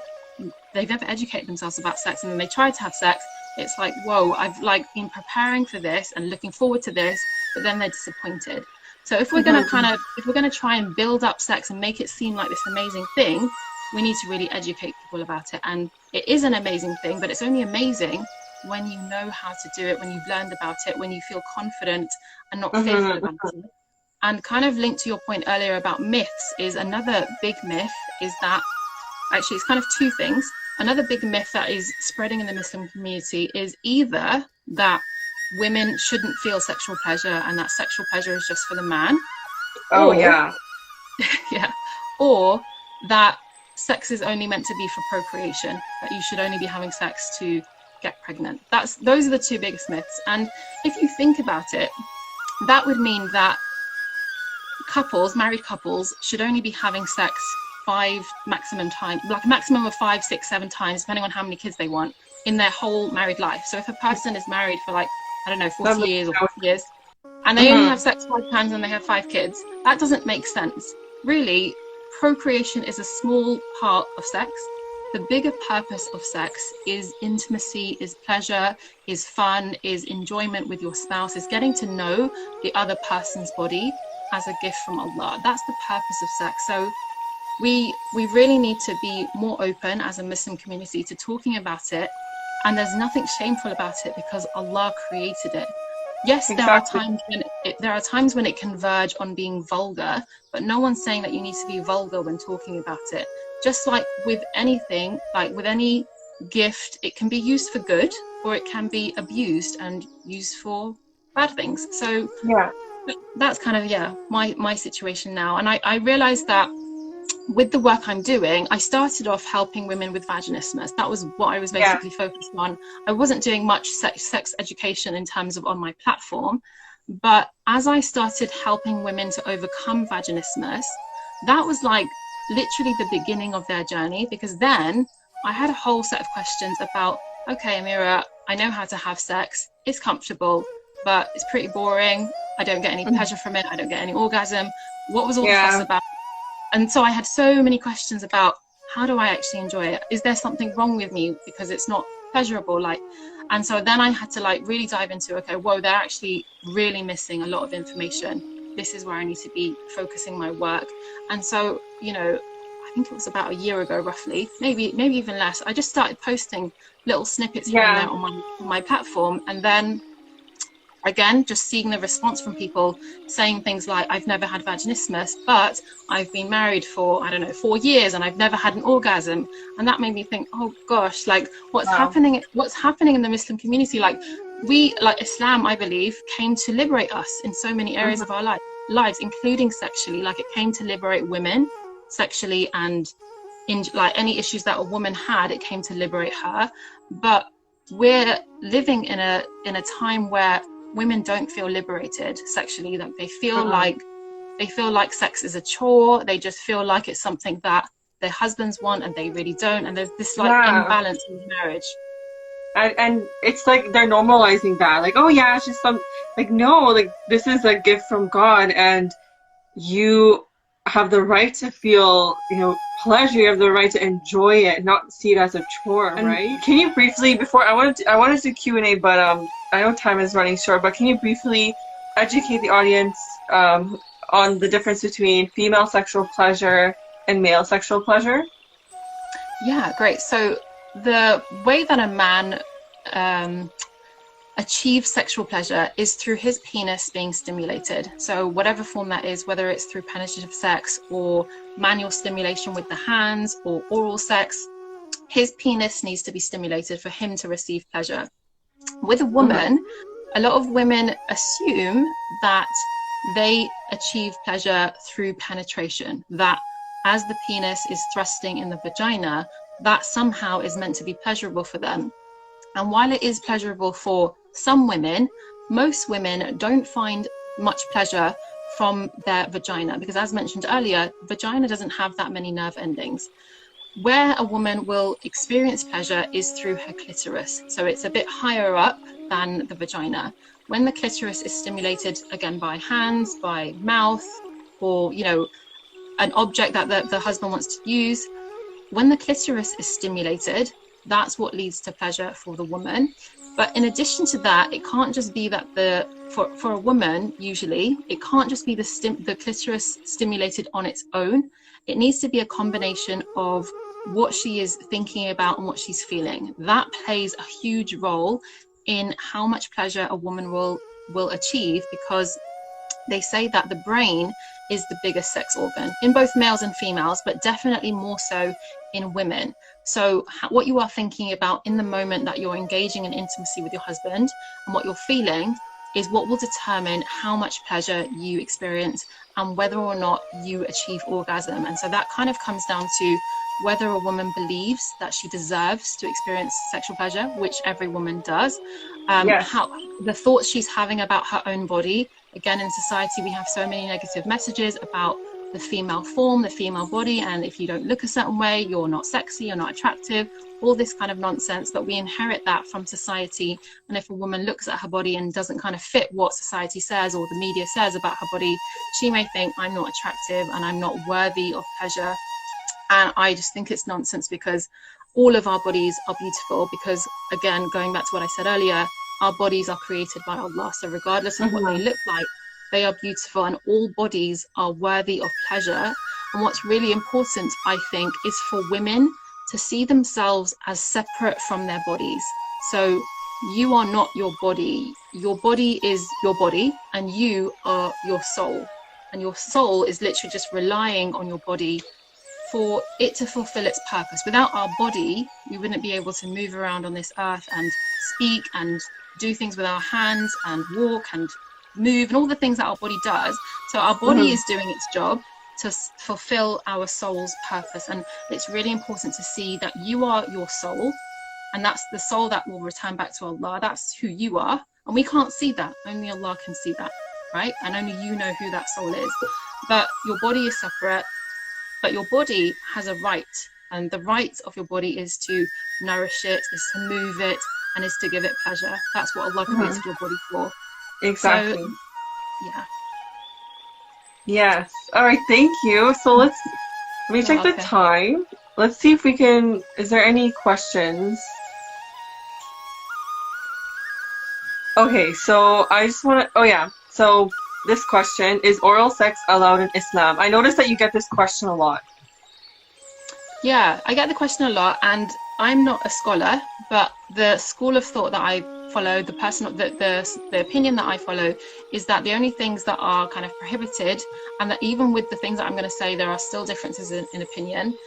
educated themselves about sex, and then they try to have sex, it's like, whoa, I've like been preparing for this and looking forward to this, but then they're disappointed. So if we're going to try and build up sex and make it seem like this amazing thing, we need to really educate people about it. And it is an amazing thing, but it's only amazing when you know how to do it, when you've learned about it, when you feel confident and not fearful about it. And kind of linked to your point earlier about myths, is another big myth is that, actually it's kind of two things. Another big myth that is spreading in the Muslim community is either that women shouldn't feel sexual pleasure and that sexual pleasure is just for the man. Oh, or, yeah. yeah. Or that sex is only meant to be for procreation, that you should only be having sex to get pregnant. Those are the two biggest myths. And if you think about it, that would mean that married couples should only be having sex 5 maximum times, like a maximum of 5, 6, 7 times, depending on how many kids they want in their whole married life. So if a person is married for, like, I don't know, 40 years or 50 years, and they only have sex 5 times and they have 5 kids, that doesn't make sense. Really, procreation is a small part of sex. The bigger purpose of sex is intimacy, is pleasure, is fun, is enjoyment with your spouse, is getting to know the other person's body as a gift from Allah. That's the purpose of sex. So we really need to be more open as a Muslim community to talking about it, and there's nothing shameful about it because Allah created it. Yes, exactly. There are times when it can verge on being vulgar, but no one's saying that you need to be vulgar when talking about it. Just like with anything, like with any gift, it can be used for good or it can be abused and used for bad things. So yeah, that's kind of my situation now. And I realized that with the work I'm doing, I started off helping women with vaginismus. That was what I was basically focused on. I wasn't doing much sex education in terms of on my platform, but as I started helping women to overcome vaginismus, that was like literally the beginning of their journey, because then I had a whole set of questions about, okay, Amira, I know how to have sex, it's comfortable, but it's pretty boring. I don't get any pleasure from it. I don't get any orgasm. What was all the fuss about? And so I had so many questions about, how do I actually enjoy it? Is there something wrong with me because it's not pleasurable? And so then I had to really dive into, okay, whoa, they're actually really missing a lot of information. This is where I need to be focusing my work. And so, I think it was about a year ago, roughly, maybe even less. I just started posting little snippets here and there on my platform. And then again, just seeing the response from people saying things like, I've never had vaginismus, but I've been married for, 4 years and I've never had an orgasm. And that made me think, oh gosh, what's happening in the Muslim community? Islam, I believe, came to liberate us in so many areas of our lives, including sexually. It came to liberate women sexually, and in any issues that a woman had, it came to liberate her. But we're living in a time where women don't feel liberated sexually. They feel like sex is a chore. They just feel like it's something that their husbands want and they really don't. And there's this imbalance in marriage. And it's like they're normalizing that. Oh yeah, it's just no, this is a gift from God, and you have the right to feel, pleasure. You have the right to enjoy it, not see it as a chore, right? Can you briefly, before I wanted to do Q&A, but I know time is running short, but can you briefly educate the audience on the difference between female sexual pleasure and male sexual pleasure? Yeah, great. So the way that a man achieves sexual pleasure is through his penis being stimulated. So whatever form that is, whether it's through penetrative sex or manual stimulation with the hands or oral sex, his penis needs to be stimulated for him to receive pleasure. With a woman, a lot of women assume that they achieve pleasure through penetration, that as the penis is thrusting in the vagina, that somehow is meant to be pleasurable for them. And while it is pleasurable for some women, most women don't find much pleasure from their vagina, because as mentioned earlier, vagina doesn't have that many nerve endings. Where a woman will experience pleasure is through her clitoris. So it's a bit higher up than the vagina. When the clitoris is stimulated, again, by hands, by mouth, or, an object that the husband wants to use, when the clitoris is stimulated, that's what leads to pleasure for the woman. But in addition to that, it can't just be that for a woman, usually, it can't just be the clitoris stimulated on its own. It needs to be a combination of what she is thinking about and what she's feeling. That plays a huge role in how much pleasure a woman will achieve, because they say that the brain is the biggest sex organ in both males and females, but definitely more so in women. So what you are thinking about in the moment that you're engaging in intimacy with your husband, and what you're feeling, is what will determine how much pleasure you experience and whether or not you achieve orgasm. And so that kind of comes down to whether a woman believes that she deserves to experience sexual pleasure, which every woman does. How the thoughts she's having about her own body. Again, in society, we have so many negative messages about the female form, the female body, and if you don't look a certain way, you're not sexy, you're not attractive, all this kind of nonsense. But we inherit that from society. And if a woman looks at her body and doesn't kind of fit what society says or the media says about her body, she may think, I'm not attractive and I'm not worthy of pleasure. And I just think it's nonsense, because all of our bodies are beautiful, because again, going back to what I said earlier, our bodies are created by Allah. So regardless of what they look like, they are beautiful, and all bodies are worthy of pleasure. And what's really important, I think, is for women to see themselves as separate from their bodies. So you are not your body. Your body is your body, and you are your soul. And your soul is literally just relying on your body for it to fulfill its purpose. Without our body, we wouldn't be able to move around on this earth and speak and do things with our hands and walk and move and all the things that our body does. So our body is doing its job to fulfill our soul's purpose. And it's really important to see that you are your soul, and that's the soul that will return back to Allah. That's who you are. And we can't see that. Only Allah can see that, right? And only you know who that soul is. But your body is separate, but your body has a right. And the right of your body is to nourish it, is to move it, and is to give it pleasure. That's what Allah created your body for. Exactly. So, yeah. Yes. All right. Thank you. So let me check the time. Let's see if we can. Is there any questions? Okay. So I just want to. Oh yeah. So this question is: oral sex allowed in Islam? I noticed that you get this question a lot. Yeah, I get the question a lot, and I'm not a scholar, but the school of thought that I follow, the opinion that I follow, is that the only things that are kind of prohibited, and that even with the things that I'm going to say, there are still differences in opinion.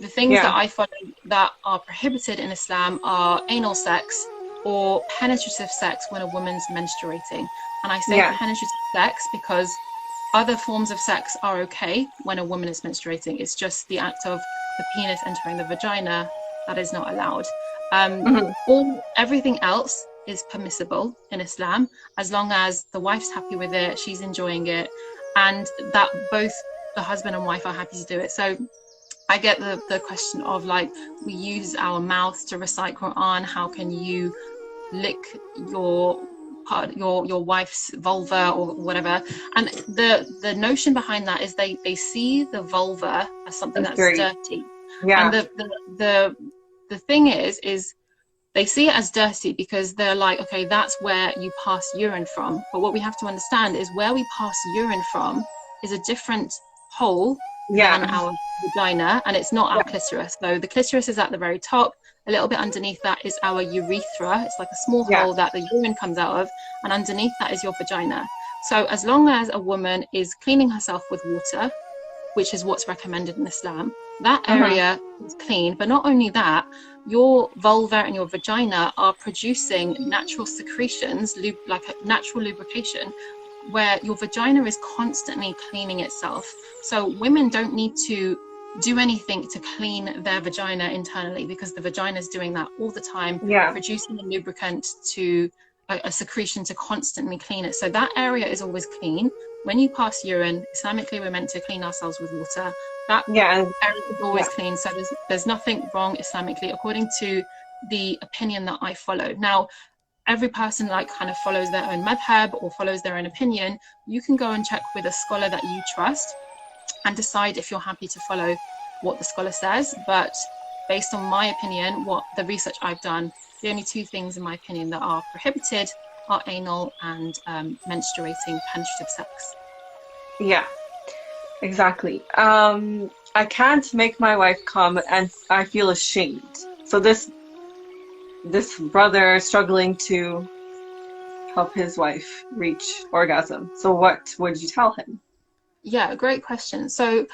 The things that I follow that are prohibited in Islam are anal sex or penetrative sex when a woman's menstruating. And I say penetrative sex because other forms of sex are okay when a woman is menstruating. It's just the act of the penis entering the vagina that is not allowed. Everything else is permissible in Islam, as long as the wife's happy with it, she's enjoying it, and that both the husband and wife are happy to do it. So I get the question of, like, we use our mouth to recite Quran, how can you lick your wife's vulva or whatever? And the notion behind that is they see the vulva as something that's dirty. And the thing is they see it as dirty because they're like, okay, that's where you pass urine from. But what we have to understand is where we pass urine from is a different hole than our vagina, and it's not our clitoris. So the clitoris is at the very top. A little bit underneath that is our urethra. It's like a small hole that the urine comes out of, and underneath that is your vagina. So as long as a woman is cleaning herself with water, which is what's recommended in Islam, that area is clean. But not only that, your vulva and your vagina are producing natural secretions, like a natural lubrication, where your vagina is constantly cleaning itself. So women don't need to do anything to clean their vagina internally, because the vagina is doing that all the time, producing a lubricant to a secretion to constantly clean it. So that area is always clean. When you pass urine, Islamically, we're meant to clean ourselves with water. That area is always clean. So there's nothing wrong Islamically, according to the opinion that I follow. Now, every person kind of follows their own madhab or follows their own opinion. You can go and check with a scholar that you trust and decide if you're happy to follow what the scholar says. But based on my opinion, what the research I've done, the only two things in my opinion that are prohibited are anal and menstruating penetrative sex. Yeah. Exactly. I can't make my wife come and I feel ashamed. So this brother is struggling to help his wife reach orgasm. So what would you tell him? Yeah, great question. So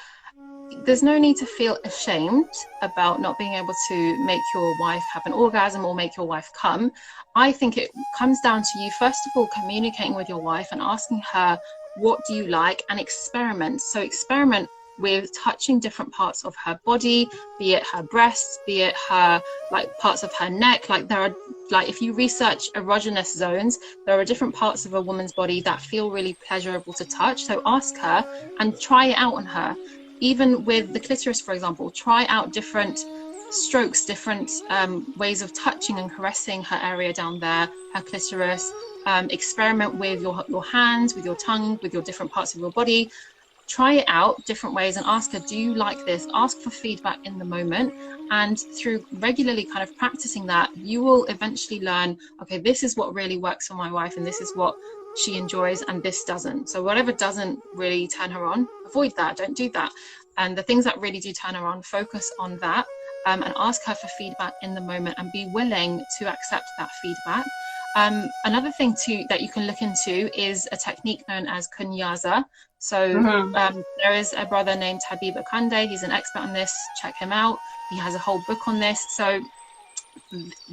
there's no need to feel ashamed about not being able to make your wife have an orgasm or make your wife come. I think it comes down to you, first of all, communicating with your wife and asking her, what do you like, and experiment. So experiment with touching different parts of her body, be it her breasts, be it her like parts of her neck. Like there are, like if you research erogenous zones, there are different parts of a woman's body that feel really pleasurable to touch. So ask her and try it out on her. Even with the clitoris, for example, try out different strokes, different ways of touching and caressing her area down there, her clitoris. Experiment with your hands, with your tongue, with your different parts of your body. Try it out different ways and ask her, do you like this? Ask for feedback in the moment. And through regularly kind of practicing that, you will eventually learn, okay, this is what really works for my wife and this is what she enjoys and this doesn't. So whatever doesn't really turn her on, avoid that, don't do that. And the things that really do turn her on, focus on that, and ask her for feedback in the moment and be willing to accept that feedback. Another thing too that you can look into is a technique known as kunyaza. So there is a brother named Habib Akande. He's an expert on this. Check him out. He has a whole book on this. So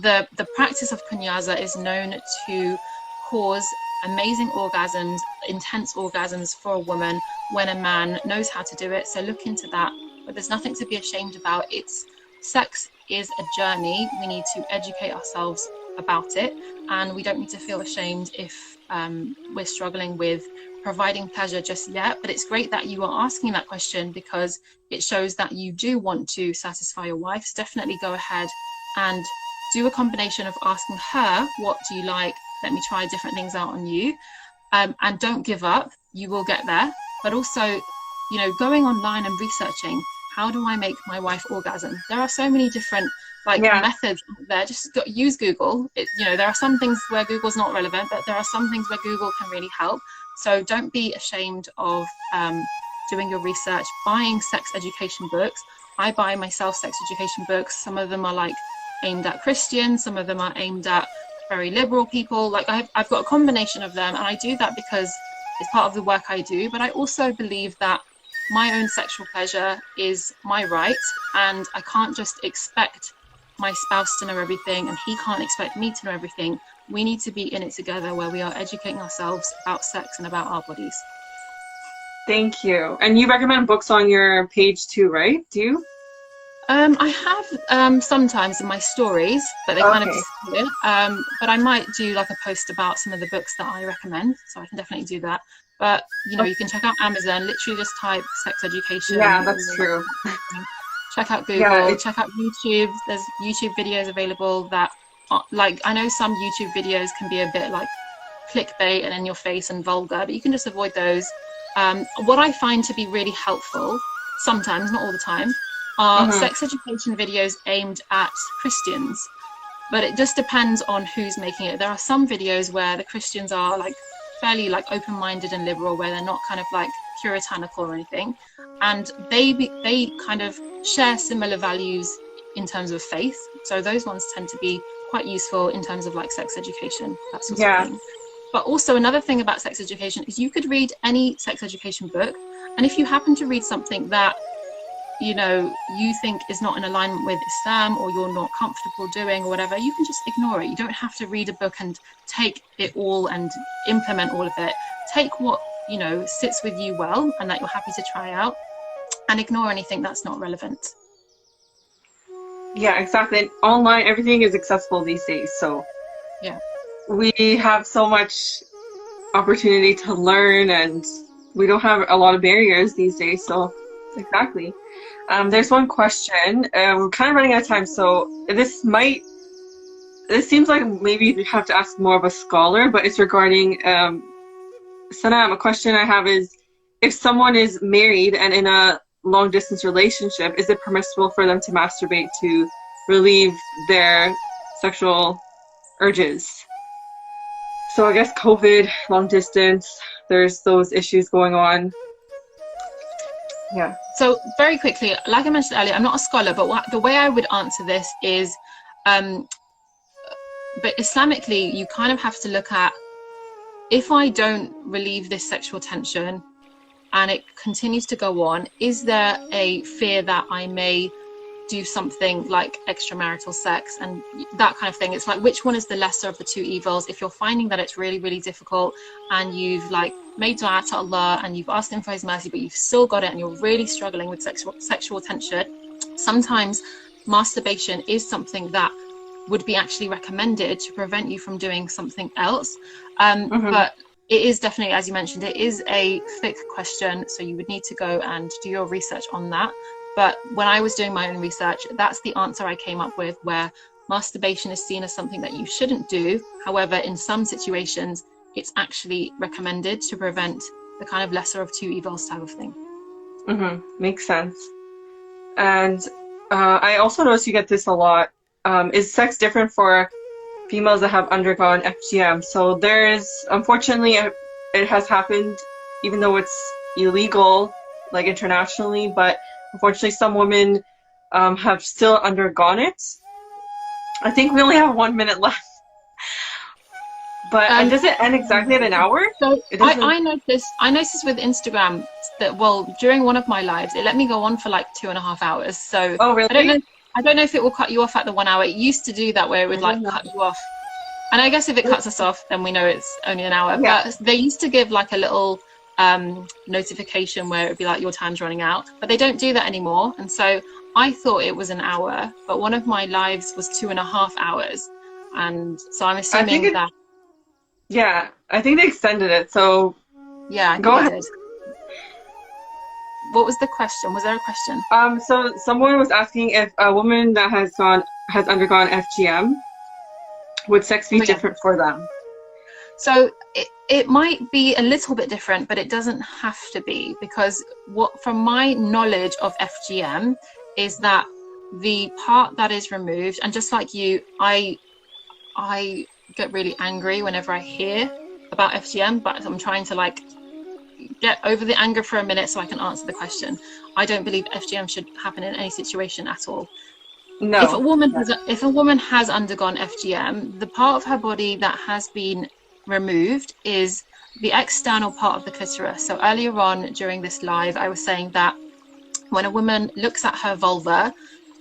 the practice of kunyaza is known to cause amazing orgasms, intense orgasms for a woman when a man knows how to do it. So look into that. But there's nothing to be ashamed about. Sex is a journey. We need to educate ourselves about it, and we don't need to feel ashamed if we're struggling with providing pleasure just yet. But it's great that you are asking that question because it shows that you do want to satisfy your wife. So definitely go ahead and do a combination of asking her, what do you like? Let me try different things out on you, and don't give up. You will get there. But also, you know, going online and researching, how do I make my wife orgasm? There are so many different methods there. Just use Google. You know, there are some things where Google's not relevant, but there are some things where Google can really help. So don't be ashamed of doing your research, buying sex education books. I buy myself sex education books. Some of them are like aimed at Christians, some of them are aimed at very liberal people. Like I've got a combination of them, and I do that because it's part of the work I do. But I also believe that my own sexual pleasure is my right, and I can't just expect my spouse to know everything and he can't expect me to know everything. We need to be in it together, where we are educating ourselves about sex and about our bodies. Thank you. And you recommend books on your page too, right? Do you? I have sometimes in my stories, but they kind of disappear. But I might do like a post about some of the books that I recommend, so I can definitely do that. But you know, you can check out Amazon, literally just type sex education. Yeah, that's true. Check out Google, check out YouTube. There's YouTube videos available that are, like, I know some YouTube videos can be a bit like clickbait and in your face and vulgar, but you can just avoid those. What I find to be really helpful, sometimes, not all the time, are sex education videos aimed at Christians. But it just depends on who's making it. There are some videos where the Christians are like fairly like open-minded and liberal, where they're not kind of like puritanical or anything, and they kind of share similar values in terms of faith. So those ones tend to be quite useful in terms of like sex education, that sort of thing. But also another thing about sex education is you could read any sex education book, and if you happen to read something that you know you think is not in alignment with Islam, or you're not comfortable doing or whatever, you can just ignore it. You don't have to read a book and take it all and implement all of it. Take what you know sits with you well and that you're happy to try out, and ignore anything that's not relevant. Yeah, exactly. And online, everything is accessible these days, so yeah, we have so much opportunity to learn, and we don't have a lot of barriers these days. So exactly. There's one question. We're kind of running out of time, so this seems like maybe we have to ask more of a scholar, but it's regarding Sanam. A question I have is, if someone is married and in a long distance relationship, is it permissible for them to masturbate to relieve their sexual urges? So I guess COVID, long distance, there's those issues going on. Yeah. So very quickly, like I mentioned earlier, I'm not a scholar, but the way I would answer this is, but Islamically, you kind of have to look at, if I don't relieve this sexual tension and it continues to go on, is there a fear that I may do something like extramarital sex and that kind of thing? It's like, which one is the lesser of the two evils? If you're finding that it's really, really difficult and you've like made dua to Allah and you've asked him for his mercy, but you've still got it and you're really struggling with sexual tension, sometimes masturbation is something that would be actually recommended to prevent you from doing something else. But it is definitely, as you mentioned, it is a thick question, so you would need to go and do your research on that. But when I was doing my own research, that's the answer I came up with, where masturbation is seen as something that you shouldn't do. However, in some situations, it's actually recommended to prevent the kind of lesser of two evils type of thing. Makes sense. And I also noticed you get this a lot. Is sex different for females that have undergone FGM? So there's, unfortunately, it has happened, even though it's illegal, like internationally, but unfortunately some women have still undergone it. I think we only have 1 minute left. But does it end exactly at an hour? So I noticed with Instagram that, well, during one of my lives, it let me go on for like 2.5 hours. So oh, really? I don't know if it will cut you off at the 1 hour. It used to do that, where it would like cut you off. And I guess if it cuts us off, then we know it's only an hour. Yeah. But they used to give like a little notification where it'd be like, your time's running out. But they don't do that anymore. And so I thought it was an hour, but one of my lives was 2.5 hours. And so I'm assuming that. Yeah, I think they extended it. So yeah, go ahead. What was the question? Was there a question? So someone was asking if a woman that has undergone FGM, would sex be different for them? So it might be a little bit different, but it doesn't have to be, because from my knowledge of FGM is that the part that is removed, and just like you, I get really angry whenever I hear about FGM, but I'm trying to like get over the anger for a minute so I can answer the question. I don't believe FGM should happen in any situation at all. No. If a woman has undergone FGM, the part of her body that has been removed is the external part of the clitoris. So earlier on during this live, I was saying that when a woman looks at her vulva,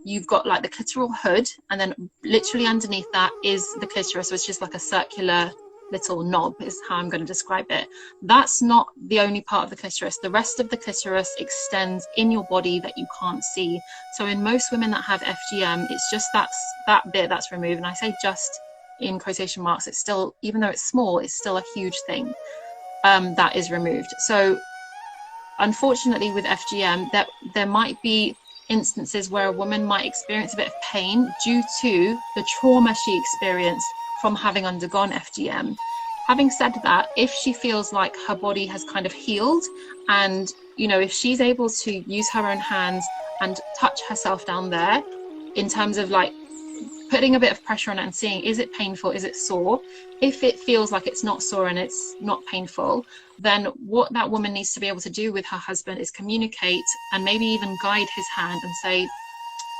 you've got like the clitoral hood, and then literally underneath that is the clitoris, which is like a circular little knob, is how I'm going to describe it. That's not the only part of the clitoris. The rest of the clitoris extends in your body that you can't see. So in most women that have FGM, it's just that bit that's removed. And I say just in quotation marks. It's still, even though it's small, it's still a huge thing that is removed. So unfortunately with FGM, there might be instances where a woman might experience a bit of pain due to the trauma she experienced from having undergone FGM. Having said that, if she feels like her body has kind of healed, and if she's able to use her own hands and touch herself down there, in terms of like putting a bit of pressure on it and seeing, is it painful, is it sore? If it feels like it's not sore and it's not painful, then what that woman needs to be able to do with her husband is communicate and maybe even guide his hand and say,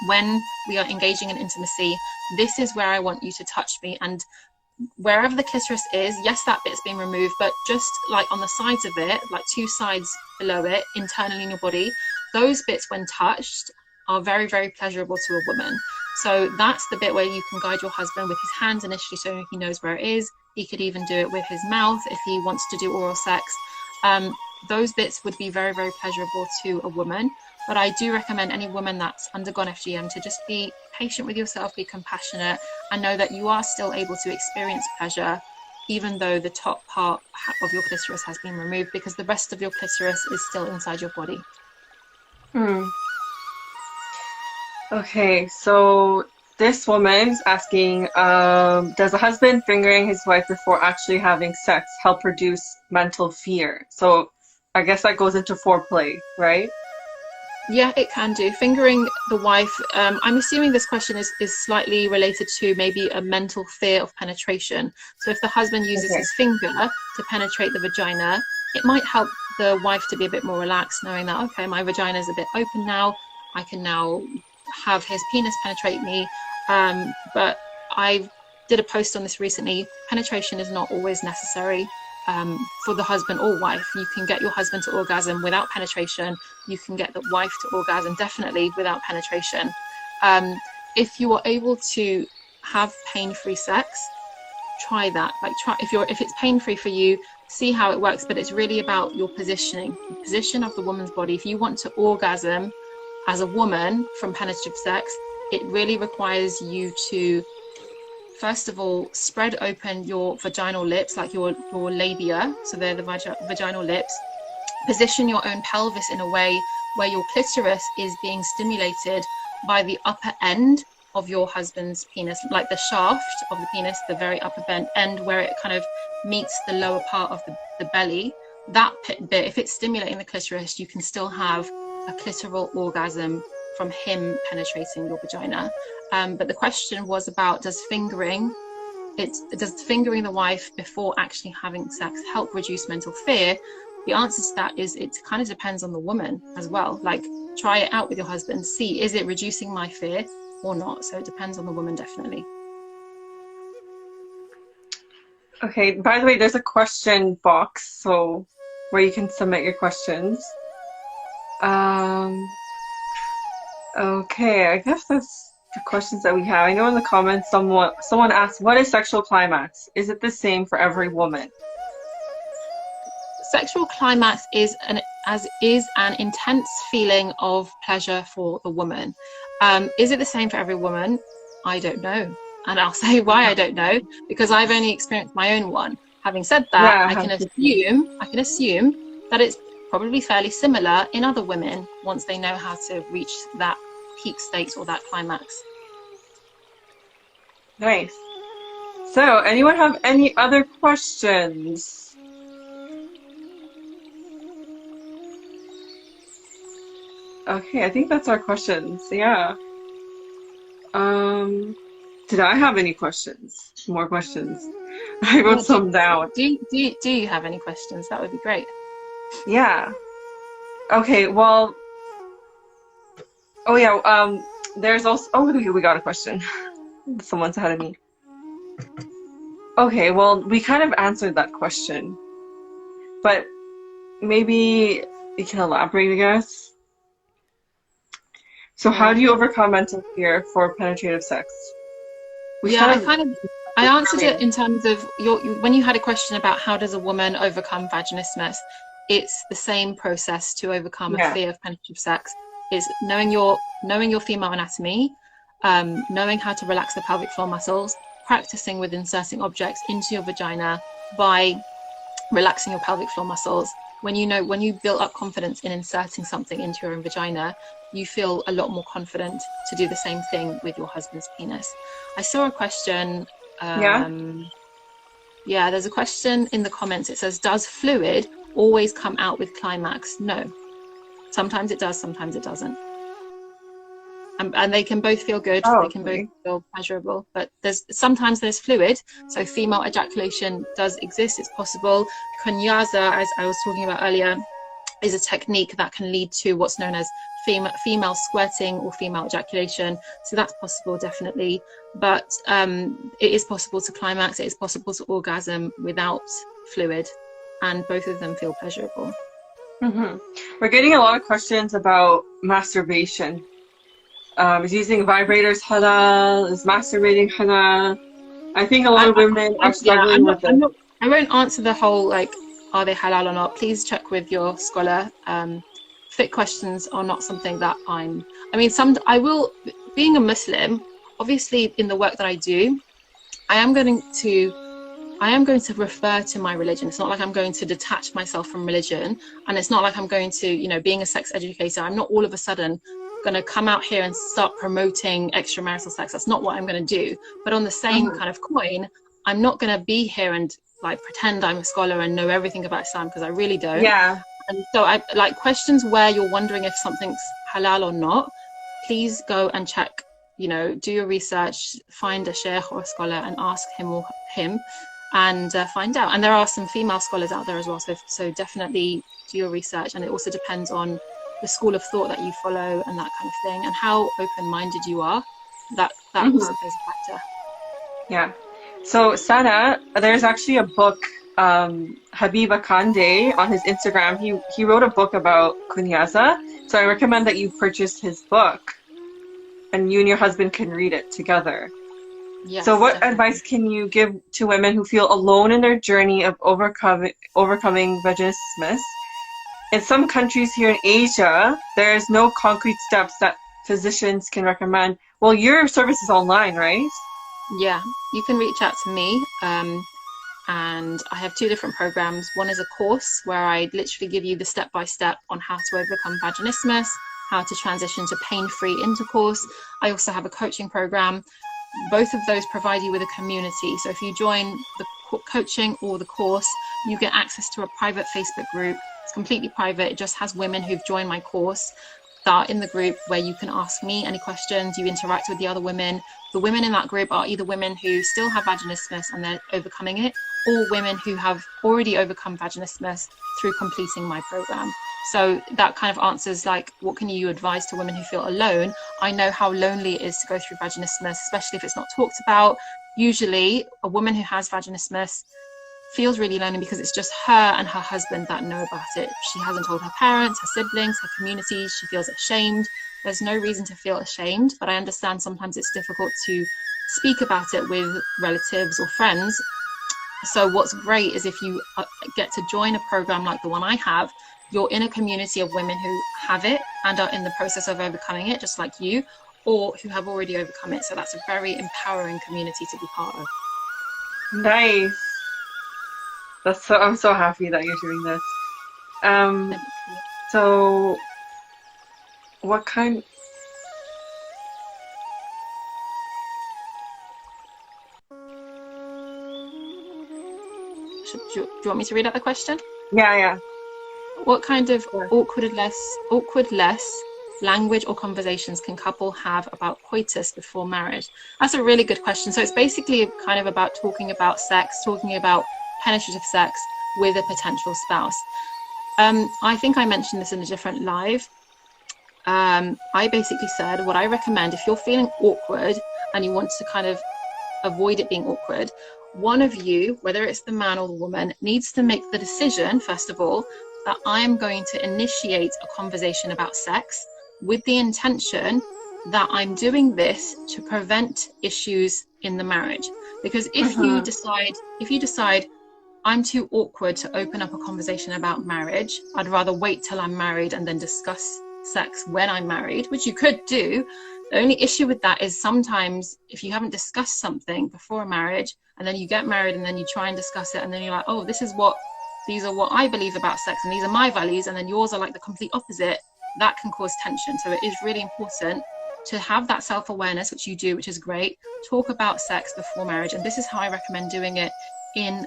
when we are engaging in intimacy, this is where I want you to touch me. And wherever the clitoris is, yes, that bit's been removed, but just like on the sides of it, like 2 sides below it, internally in your body, those bits when touched are very, very pleasurable to a woman. So that's the bit where you can guide your husband with his hands initially, so he knows where it is. He could even do it with his mouth if he wants to do oral sex. Those bits would be very, very pleasurable to a woman. But I do recommend any woman that's undergone FGM to just be patient with yourself, be compassionate, and know that you are still able to experience pleasure, even though the top part of your clitoris has been removed, because the rest of your clitoris is still inside your body. Okay, so this woman's asking, does a husband fingering his wife before actually having sex help reduce mental fear? So I guess that goes into foreplay, right? Yeah, it can do. Fingering the wife, I'm assuming this question is slightly related to maybe a mental fear of penetration. So if the husband uses his finger to penetrate the vagina, it might help the wife to be a bit more relaxed, knowing that, okay, my vagina is a bit open now. I can now have his penis penetrate me. But I did a post on this recently. Penetration is not always necessary for the husband or wife. You can get your husband to orgasm without penetration. You can get the wife to orgasm definitely without penetration. If you are able to have pain-free sex, try that. Like, try if it's pain-free for you, see how it works. But it's really about your positioning, the position of the woman's body. If you want to orgasm as a woman from penetrative sex, it really requires you to, first of all, spread open your vaginal lips, like your labia, so they're the vaginal lips. Position your own pelvis in a way where your clitoris is being stimulated by the upper end of your husband's penis, like the shaft of the penis, the very upper end where it kind of meets the lower part of the belly. That bit, if it's stimulating the clitoris, you can still have a clitoral orgasm from him penetrating your vagina. But the question was about, does fingering the wife before actually having sex help reduce mental fear? The answer to that is it kind of depends on the woman as well. Like, try it out with your husband, see, is it reducing my fear or not? So it depends on the woman, definitely. Okay, by the way, there's a question box, so where you can submit your questions. Okay, I guess that's the questions that we have. I know in the comments someone asked, what is sexual climax? Is it the same for every woman? Sexual climax is an intense feeling of pleasure for the woman. Is it the same for every woman? I don't know. And I'll say why I don't know, because I've only experienced my own one. Having said that, Yeah, I can assume that it's probably fairly similar in other women once they know how to reach that peak state or that climax. Nice. So, anyone have any other questions? Okay, I think that's our questions. Yeah. Did I have any questions? More questions? I wrote some down. Do you have any questions? That would be great. Yeah. Okay, well, oh yeah, there's also, oh, okay, we got a question. Someone's ahead of me. Okay, well, we kind of answered that question, but maybe you can elaborate, I guess. So how do you overcome mental fear for penetrative sex? I answered it in terms of when you had a question about how does a woman overcome vaginismus. It's the same process to overcome a fear of penetrative sex. Is knowing your female anatomy, knowing how to relax the pelvic floor muscles, practicing with inserting objects into your vagina by relaxing your pelvic floor muscles. When you build up confidence in inserting something into your own vagina, you feel a lot more confident to do the same thing with your husband's penis. I saw a question. There's a question in the comments. It says, does fluid always come out with climax? No. Sometimes it does, sometimes it doesn't. And they can both feel good. They can both feel pleasurable. But sometimes there's fluid. So female ejaculation does exist. It's possible. Kunyaza, as I was talking about earlier, is a technique that can lead to what's known as female squirting or female ejaculation. So that's possible, definitely. But it is possible to climax. It is possible to orgasm without fluid. And both of them feel pleasurable. Mm-hmm. We're getting a lot of questions about masturbation. Is using vibrators halal? Is masturbating halal? I think a lot of women are struggling with it. I won't answer the whole, like, are they halal or not? Please check with your scholar. Fit questions are not something that being a Muslim, obviously in the work that I do, I am going to refer to my religion. It's not like I'm going to detach myself from religion, and it's not like I'm going to, being a sex educator, I'm not all of a sudden going to come out here and start promoting extramarital sex. That's not what I'm going to do. But on the same kind of coin, I'm not going to be here and like pretend I'm a scholar and know everything about Islam, because I really don't. Yeah. And so I like questions where you're wondering if something's halal or not. Please go and check, do your research, find a sheikh or a scholar and ask him or him. and find out. And there are some female scholars out there as well, so definitely do your research. And it also depends on the school of thought that you follow and that kind of thing, and how open-minded you are. That also plays a factor. Yeah. So Sana, there's actually a book, Habiba Kande on his Instagram. He wrote a book about kunyaza. So I recommend that you purchase his book and you and your husband can read it together. Yes, so what definitely. advice can you give to women who feel alone in their journey of overcoming vaginismus? In some countries here in Asia, there's no concrete steps that physicians can recommend. Well, your service is online, right? Yeah, you can reach out to me, and I have 2 different programs. One is a course where I literally give you the step-by-step on how to overcome vaginismus, how to transition to pain-free intercourse. I also have a coaching program. Both of those provide you with a community. So if you join the coaching or the course, you get access to a private Facebook group. It's completely private. It just has women who've joined my course that are in the group, where you can ask me any questions. You interact with the other women. The women in that group are either women who still have vaginismus and they're overcoming it, or women who have already overcome vaginismus through completing my program. So that kind of answers, like, what can you advise to women who feel alone? I know how lonely it is to go through vaginismus, especially if it's not talked about. Usually a woman who has vaginismus feels really lonely because it's just her and her husband that know about it. She hasn't told her parents, her siblings, her community. She feels ashamed. There's no reason to feel ashamed, but I understand sometimes it's difficult to speak about it with relatives or friends. So what's great is if you get to join a program like the one I have, you're in a community of women who have it and are in the process of overcoming it, just like you, or who have already overcome it. So that's a very empowering community to be part of. Nice. I'm so happy that you're doing this. So what kind? Do you want me to read out the question? Yeah. What kind of awkward less language or conversations can couple have about coitus before marriage? That's a really good question. So it's basically kind of about talking about sex, talking about penetrative sex with a potential spouse. I think I mentioned this in a different live. I basically said what I recommend if you're feeling awkward and you want to kind of avoid it being awkward, one of you, whether it's the man or the woman, needs to make the decision, first of all, that I am going to initiate a conversation about sex with the intention that I'm doing this to prevent issues in the marriage. Because if you decide I'm too awkward to open up a conversation about marriage, I'd rather wait till I'm married and then discuss sex when I'm married, which you could do. The only issue with that is sometimes if you haven't discussed something before a marriage and then you get married and then you try and discuss it and then you're like, oh, these are what I believe about sex and these are my values, and then yours are like the complete opposite, that can cause tension. So it is really important to have that self-awareness, which you do, which is great. Talk about sex before marriage, and this is how I recommend doing it, in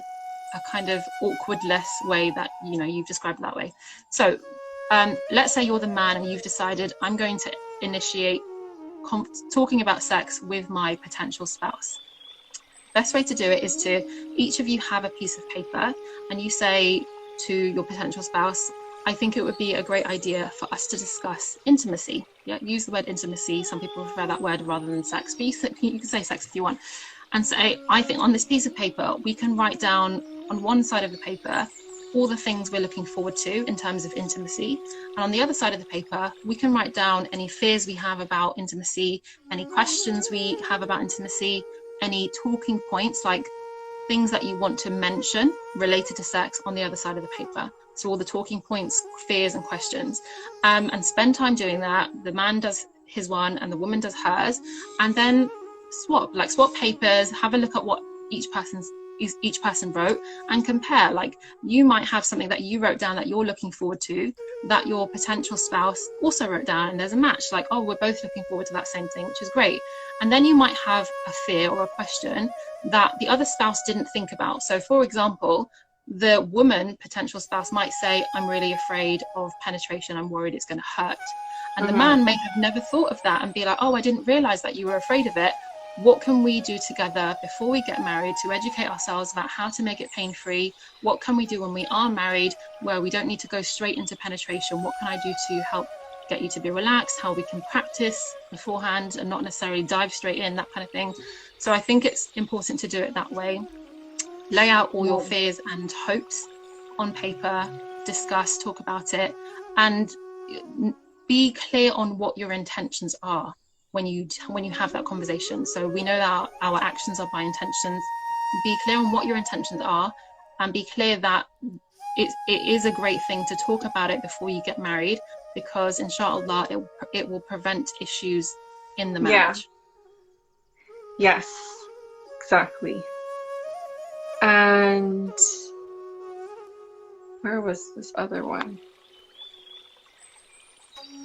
a kind of awkward-less way that, you know, you've described that way. So let's say you're the man and you've decided I'm going to initiate talking about sex with my potential spouse. Best way to do it is to each of you have a piece of paper and you say to your potential spouse, I think it would be a great idea for us to discuss intimacy. Yeah, use the word intimacy. Some people prefer that word rather than sex, but you can say sex if you want. And say, I think on this piece of paper, we can write down on one side of the paper all the things we're looking forward to in terms of intimacy. And on the other side of the paper, we can write down any fears we have about intimacy, any questions we have about intimacy, any talking points, like things that you want to mention related to sex on the other side of the paper. So all the talking points, fears and questions, and spend time doing that. The man does his one and the woman does hers, and then swap papers, have a look at what each person wrote and compare. Like, you might have something that you wrote down that you're looking forward to that your potential spouse also wrote down, and there's a match, like, oh, we're both looking forward to that same thing, which is great. And then you might have a fear or a question that the other spouse didn't think about. So for example, the woman potential spouse might say, I'm really afraid of penetration, I'm worried it's going to hurt. And the man may have never thought of that and be like, oh, I didn't realize that you were afraid of it. what can we do together before we get married to educate ourselves about how to make it pain-free? What can we do when we are married where we don't need to go straight into penetration? What can I do to help get you to be relaxed? How we can practice beforehand and not necessarily dive straight in, that kind of thing. So I think it's important to do it that way. Lay out all your fears and hopes on paper, discuss, talk about it, and be clear on what your intentions are when you have that conversation. So we know that our actions are by intentions. Be clear on what your intentions are, and be clear that it is a great thing to talk about it before you get married, because inshallah it will prevent issues in the marriage. Yes, exactly. And where was this other one?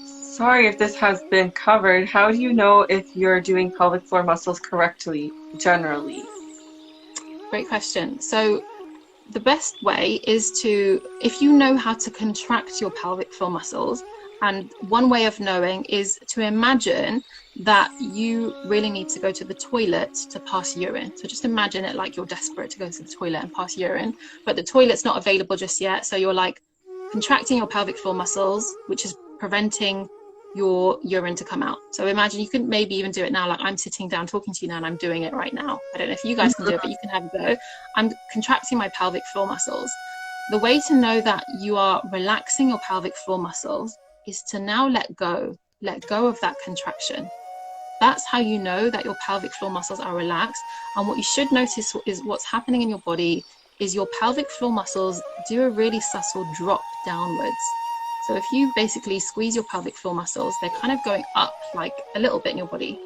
Sorry if this has been covered. How do you know if you're doing pelvic floor muscles correctly, generally? Great question. So the best way is to, if you know how to contract your pelvic floor muscles, and one way of knowing is to imagine that you really need to go to the toilet to pass urine. So just imagine it like you're desperate to go to the toilet and pass urine, but the toilet's not available just yet. So you're like contracting your pelvic floor muscles, which is preventing your urine to come out. So imagine, you can maybe even do it now, like I'm sitting down talking to you now and I'm doing it right now. I don't know if you guys can do it, but you can have a go. I'm contracting my pelvic floor muscles. The way to know that you are relaxing your pelvic floor muscles is to now let go of that contraction. That's how you know that your pelvic floor muscles are relaxed. And what you should notice is what's happening in your body is your pelvic floor muscles do a really subtle drop downwards. So if you basically squeeze your pelvic floor muscles, they're kind of going up like a little bit in your body.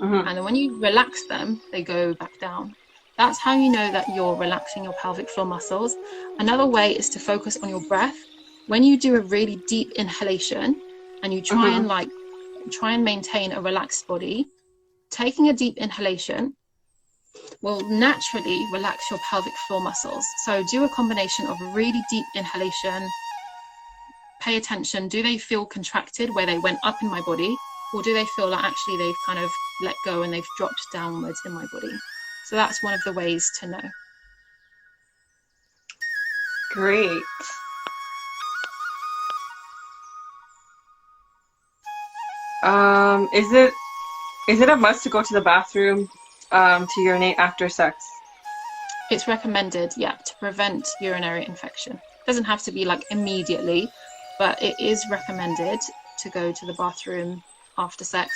And then when you relax them, they go back down. That's how you know that you're relaxing your pelvic floor muscles. Another way is to focus on your breath. When you do a really deep inhalation and you try and maintain a relaxed body, taking a deep inhalation will naturally relax your pelvic floor muscles. So do a combination of a really deep inhalation. Pay attention. Do they feel contracted where they went up in my body, or do they feel like actually they've kind of let go and they've dropped downwards in my body? So that's one of the ways to know. Great. Is it a must to go to the bathroom to urinate after sex? It's recommended, yeah, to prevent urinary infection. It doesn't have to be like immediately, but it is recommended to go to the bathroom after sex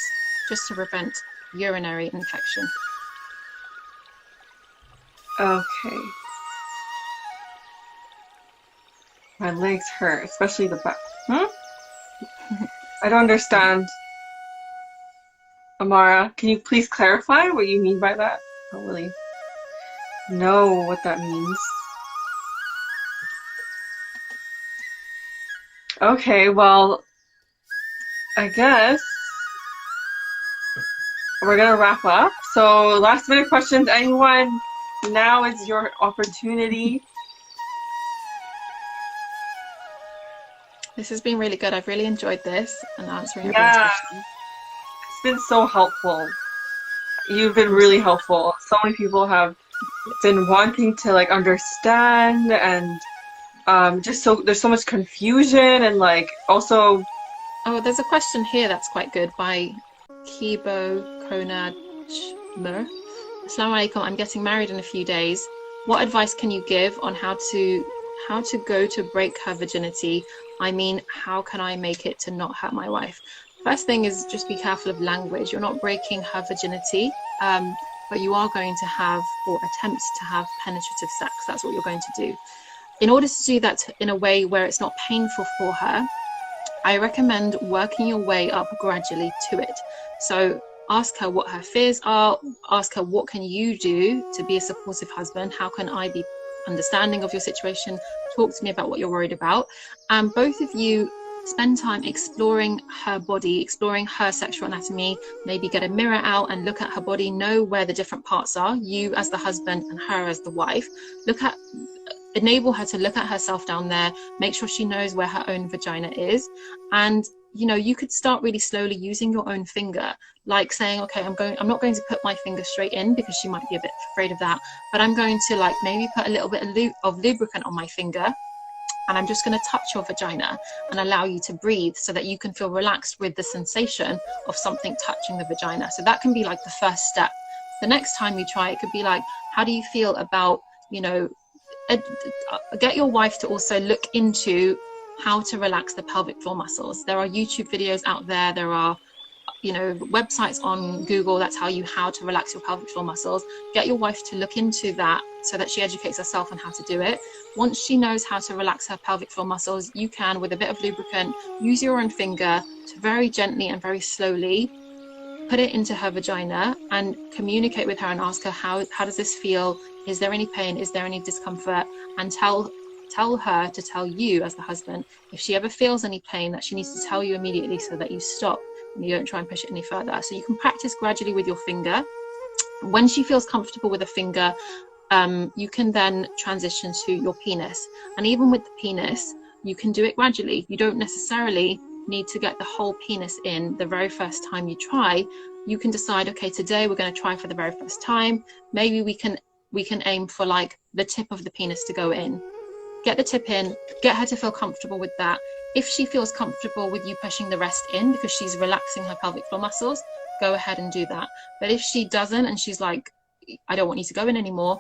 just to prevent urinary infection. Okay. My legs hurt, especially the back. I don't understand. Amara, can you please clarify what you mean by that? I don't really know what that means. Okay, well, I guess we're gonna wrap up. So last minute questions, anyone? Now is your opportunity. This has been really good. I've really enjoyed this and answering everyone's questions. It's been so helpful. You've been really helpful. So many people have been wanting to like understand, and just so there's so much confusion, and like also. Oh, there's a question here that's quite good by Kibo Konajmer. Assalamu alaikum. I'm getting married in a few days. What advice can you give on how to go to break her virginity? I mean, how can I make it to not hurt my wife? First thing is just be careful of language. You're not breaking her virginity, but you are going to have, or attempt to have, penetrative sex. That's what you're going to do. In order to do that in a way where it's not painful for her, I recommend working your way up gradually to it. So ask her what her fears are. Ask her, what can you do to be a supportive husband? How can I be understanding of your situation? Talk to me about what you're worried about. And both of you spend time exploring her body, exploring her sexual anatomy. Maybe get a mirror out and look at her body, know where the different parts are, you as the husband and her as the wife. Enable her to look at herself down there, make sure she knows where her own vagina is, and you know, you could start really slowly using your own finger, like saying, okay, I'm not going to put my finger straight in because she might be a bit afraid of that, but I'm going to like maybe put a little bit of lubricant on my finger, and I'm just going to touch your vagina and allow you to breathe so that you can feel relaxed with the sensation of something touching the vagina. So that can be like the first step. The next time you try, it could be like, how do you feel about, you know, get your wife to also look into how to relax the pelvic floor muscles. There are YouTube videos out there. There are, you know, websites on Google that tell you how to relax your pelvic floor muscles. Get your wife to look into that so that she educates herself on how to do it. Once she knows how to relax her pelvic floor muscles, you can, with a bit of lubricant, use your own finger to very gently and very slowly put it into her vagina and communicate with her and ask her, how does this feel? Is there any pain? Is there any discomfort? And tell her to tell you as the husband, if she ever feels any pain, that she needs to tell you immediately so that you stop and you don't try and push it any further. So you can practice gradually with your finger. When she feels comfortable with a finger, you can then transition to your penis. And even with the penis, you can do it gradually. You don't necessarily need to get the whole penis in the very first time you try. You can decide, okay, today we're going to try for the very first time. Maybe we can aim for like the tip of the penis to go in. Get the tip in, get her to feel comfortable with that. If she feels comfortable with you pushing the rest in because she's relaxing her pelvic floor muscles, go ahead and do that. But if she doesn't and she's like, I don't want you to go in anymore,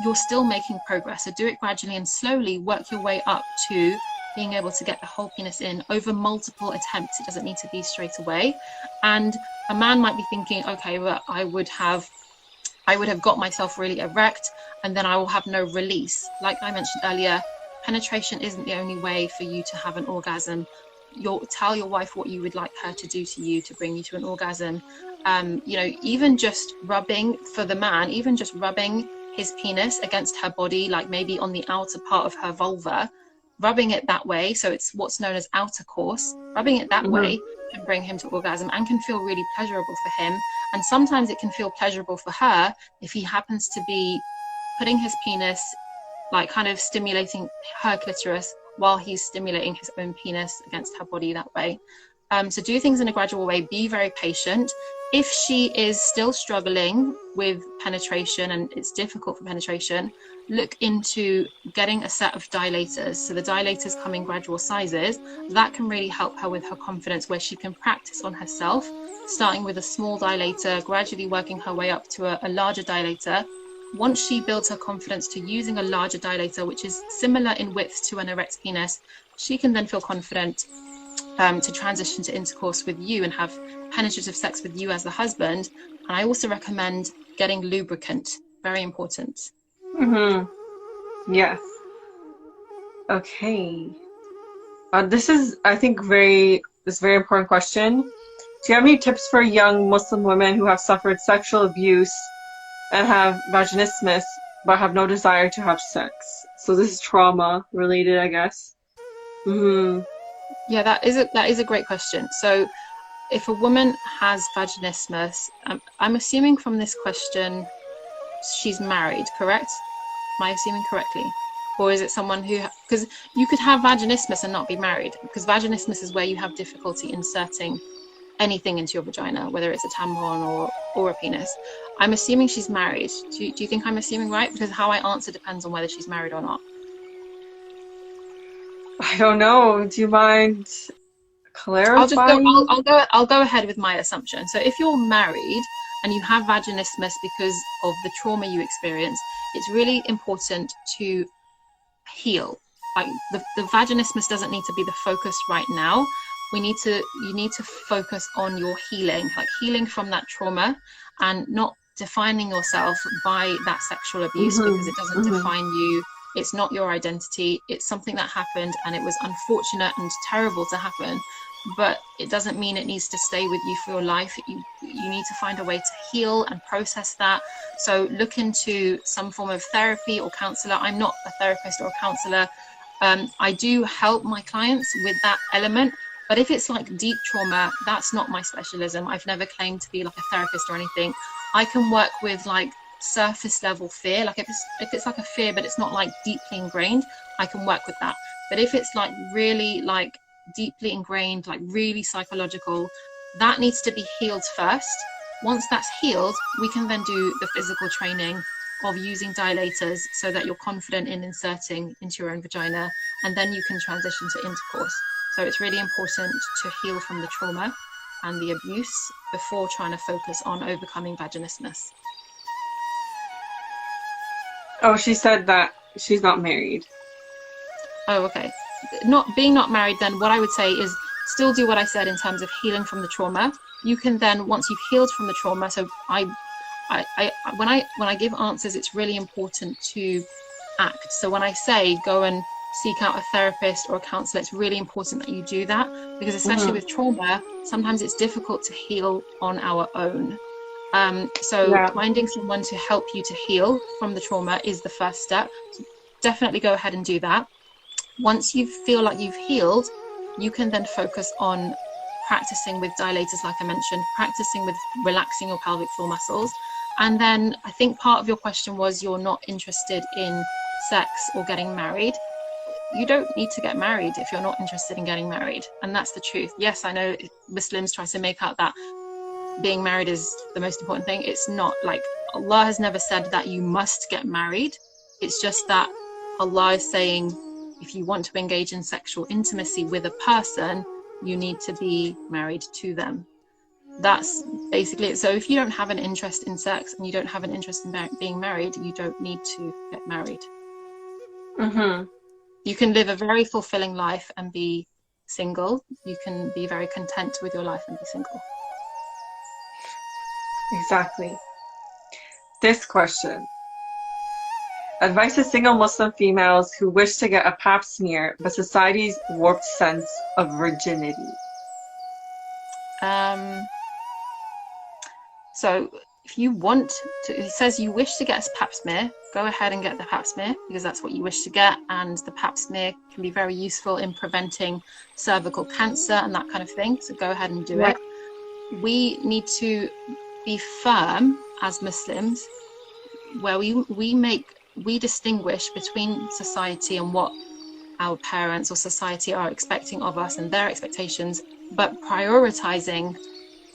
you're still making progress. So do it gradually and slowly work your way up to being able to get the whole penis in over multiple attempts. It doesn't need to be straight away. And a man might be thinking, okay, well, I would have got myself really erect and then I will have no release. Like I mentioned earlier, penetration isn't the only way for you to have an orgasm. Tell your wife what you would like her to do to you to bring you to an orgasm. You know, even just rubbing, for the man, even just rubbing his penis against her body, like maybe on the outer part of her vulva, rubbing it that way, so it's what's known as outer course, rubbing it that way can bring him to orgasm and can feel really pleasurable for him. And sometimes it can feel pleasurable for her if he happens to be putting his penis, like kind of stimulating her clitoris while he's stimulating his own penis against her body that way. So do things in a gradual way, be very patient. If she is still struggling with penetration and it's difficult for penetration, look into getting a set of dilators. So the dilators come in gradual sizes. That can really help her with her confidence, where she can practice on herself, starting with a small dilator, gradually working her way up to a larger dilator. Once she builds her confidence to using a larger dilator, which is similar in width to an erect penis, she can then feel confident to transition to intercourse with you and have penetrative sex with you as the husband. And I also recommend getting lubricant. Very important. Yes. Okay. This is, I think, very important question. Do you have any tips for young Muslim women who have suffered sexual abuse and have vaginismus but have no desire to have sex? So this is trauma related, I guess. Yeah, that is a great question. So if a woman has vaginismus, I'm assuming from this question she's married, correct? Am I assuming correctly? Or is it someone who, because you could have vaginismus and not be married, because vaginismus is where you have difficulty inserting anything into your vagina, whether it's a tampon or a penis. I'm assuming she's married. Do you think I'm assuming right? Because how I answer depends on whether she's married or not. I don't know. Do you mind clarifying? I'll go ahead with my assumption. So if you're married and you have vaginismus because of the trauma you experience, it's really important to heal. Like the vaginismus doesn't need to be the focus right now. You need to focus on your healing, like healing from that trauma, and not defining yourself by that sexual abuse, because it doesn't define you. It's not your identity. It's something that happened and it was unfortunate and terrible to happen, but it doesn't mean it needs to stay with you for your life. You need to find a way to heal and process that. So look into some form of therapy or counselor. I'm not a therapist or a counselor. I do help my clients with that element, but if it's like deep trauma, that's not my specialism. I've never claimed to be like a therapist or anything. I can work with like surface level fear. Like if it's like a fear but it's not like deeply ingrained, I can work with that. But if it's like really like deeply ingrained, like really psychological. That needs to be healed first. Once that's healed, we can then do the physical training of using dilators so that you're confident in inserting into your own vagina, and then you can transition to intercourse. So it's really important to heal from the trauma and the abuse before trying to focus on overcoming vaginismus. Oh, she said that she's not married. Oh, okay. Not married, then what I would say is still do what I said in terms of healing from the trauma. You can then, once you've healed from the trauma, so when I give answers, it's really important to act. So when I say go and seek out a therapist or a counselor, it's really important that you do that, because especially with trauma, sometimes it's difficult to heal on our own. So finding someone to help you to heal from the trauma is the first step. So definitely go ahead and do that. Once you feel like you've healed, you can then focus on practicing with dilators, like I mentioned, practicing with relaxing your pelvic floor muscles. And then I think part of your question was you're not interested in sex or getting married. You don't need to get married if you're not interested in getting married. And that's the truth. Yes, I know Muslims try to make out that being married is the most important thing. It's not. Like, Allah has never said that you must get married. It's just that Allah is saying if you want to engage in sexual intimacy with a person, you need to be married to them. That's basically it. So if you don't have an interest in sex and you don't have an interest in being married, you don't need to get married. You can live a very fulfilling life and be single. You can be very content with your life and be single. Exactly. This question. Advice to single Muslim females who wish to get a pap smear but society's warped sense of virginity. So if you want to, it says you wish to get a pap smear, go ahead and get the pap smear, because that's what you wish to get, and the pap smear can be very useful in preventing cervical cancer and that kind of thing. So go ahead and do it. We need to be firm as Muslims, where we distinguish between society and what our parents or society are expecting of us and their expectations, but prioritizing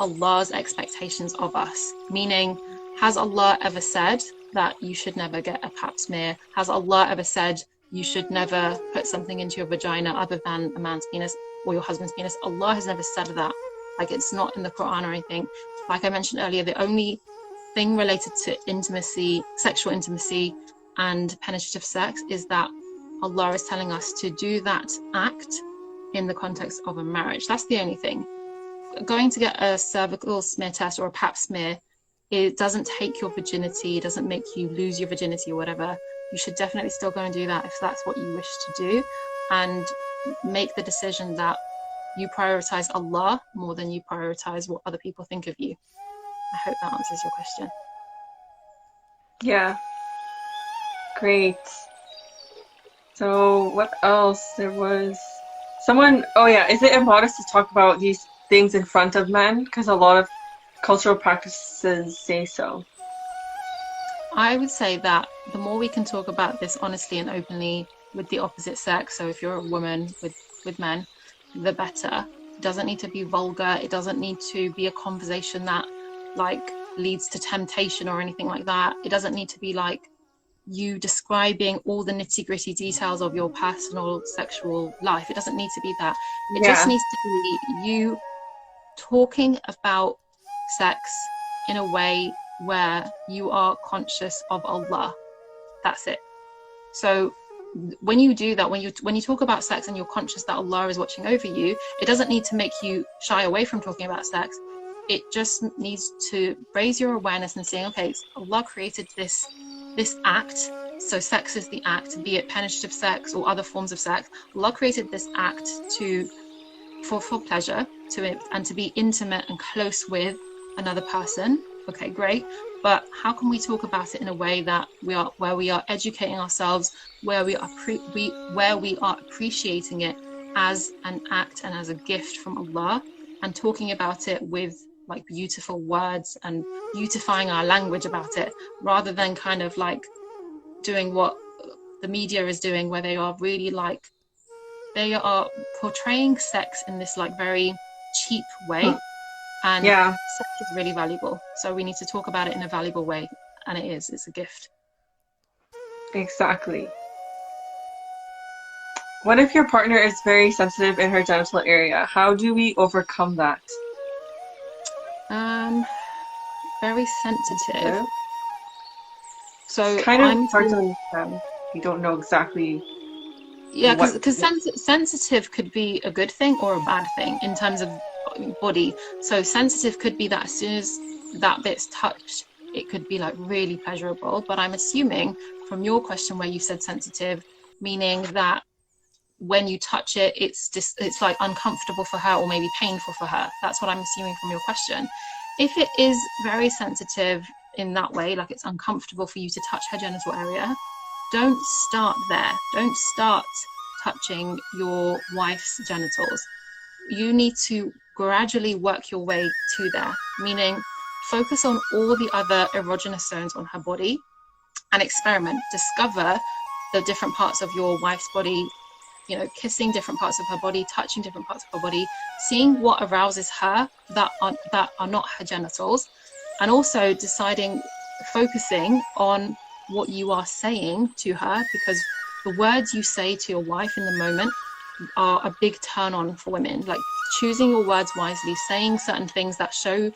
Allah's expectations of us. Meaning, has Allah ever said that you should never get a pap smear? Has Allah ever said you should never put something into your vagina other than a man's penis or your husband's penis? Allah has never said that. Like, it's not in the Quran or anything. Like I mentioned earlier, the only thing related to intimacy, sexual intimacy and penetrative sex is that Allah is telling us to do that act in the context of a marriage. That's the only thing. Going to get a cervical smear test or a pap smear, it doesn't take your virginity, it doesn't make you lose your virginity or whatever. You should definitely still go and do that if that's what you wish to do, and make the decision that you prioritize Allah more than you prioritize what other people think of you. I hope that answers your question. Yeah. Great. So what else? There was someone, oh yeah, is it immodest to talk about these things in front of men? Because a lot of cultural practices say so. I would say that the more we can talk about this honestly and openly with the opposite sex, so if you're a woman with men, the better. It doesn't need to be vulgar. It doesn't need to be a conversation that like leads to temptation or anything like that. It doesn't need to be like you describing all the nitty-gritty details of your personal sexual life. It doesn't need to be that. It just needs to be you talking about sex in a way where you are conscious of Allah. That's it. So when you do that, when you talk about sex and you're conscious that Allah is watching over you, it doesn't need to make you shy away from talking about sex. It just needs to raise your awareness and saying, okay, Allah created this act. So sex is the act, be it penetrative sex or other forms of sex. Allah created this act for pleasure, and to be intimate and close with another person. Okay, great. But how can we talk about it in a way that where we are educating ourselves, where we are appreciating it as an act and as a gift from Allah, and talking about it with like beautiful words and beautifying our language about it, rather than kind of like doing what the media is doing, where they are really like they are portraying sex in this like very cheap way, and Yeah, sex is really valuable. So we need to talk about it in a valuable way, and it's a gift. exactly. What if your partner is very sensitive in her genital area? How do we overcome that? Very sensitive. Yeah. So It's kind of I'm hard to understand. You don't know exactly yeah, what. because sensitive could be a good thing or a bad thing in terms of body. So sensitive could be that as soon as that bit's touched, it could be like really pleasurable. But I'm assuming from your question where you said sensitive, meaning that when you touch it, it's like uncomfortable for her or maybe painful for her. That's what I'm assuming from your question. If it is very sensitive in that way, like it's uncomfortable for you to touch her genital area, don't start there. Don't start touching your wife's genitals. You need to gradually work your way to there, meaning focus on all the other erogenous zones on her body and experiment. Discover the different parts of your wife's body, you know, kissing different parts of her body, touching different parts of her body, seeing what arouses her that are not her genitals, and also deciding, focusing on what you are saying to her, because the words you say to your wife in the moment are a big turn on for women. Like choosing your words wisely, saying certain things that show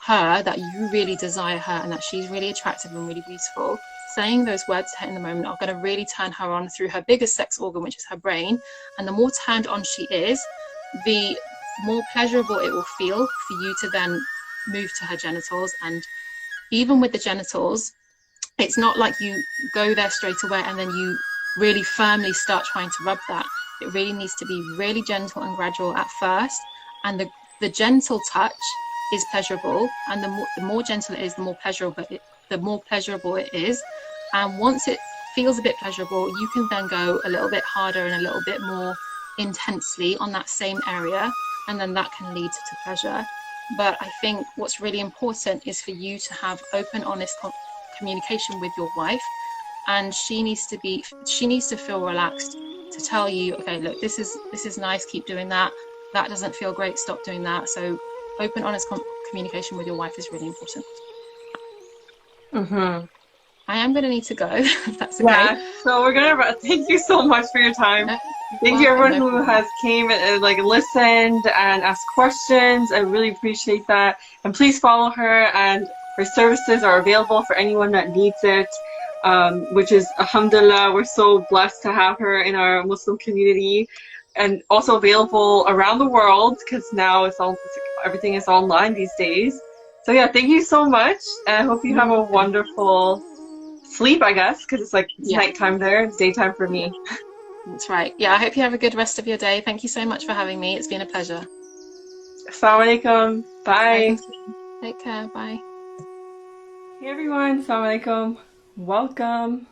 her that you really desire her and that she's really attractive and really beautiful, saying those words to her in the moment are going to really turn her on through her biggest sex organ, which is her brain. And the more turned on she is, the more pleasurable it will feel for you to then move to her genitals. And even with the genitals, it's not like you go there straight away and then you really firmly start trying to rub that. It really needs to be really gentle and gradual at first. And the gentle touch is pleasurable. And the more gentle it is, the more pleasurable it is. And once it feels a bit pleasurable, you can then go a little bit harder and a little bit more intensely on that same area. And then that can lead to pleasure. But I think what's really important is for you to have open, honest communication with your wife, and she needs to feel relaxed to tell you, okay, look, this is nice, keep doing that. That doesn't feel great, stop doing that. So open, honest communication with your wife is really important. Mm-hmm. I am going to need to go, if that's okay. Yeah, so we're gonna thank you so much for your time. Thank you everyone who has came and like listened and asked questions. I really appreciate that. And please follow her, and her services are available for anyone that needs it. Which is alhamdulillah, we're so blessed to have her in our Muslim community, and also available around the world because now everything is online these days. So yeah, thank you so much, and I hope you have a wonderful sleep, I guess, because it's nighttime there. It's daytime for me. That's right. Yeah, I hope you have a good rest of your day. Thank you so much for having me. It's been a pleasure. Assalamu alaikum. Bye. Take care. Bye. Hey everyone. Assalamu alaikum. Welcome.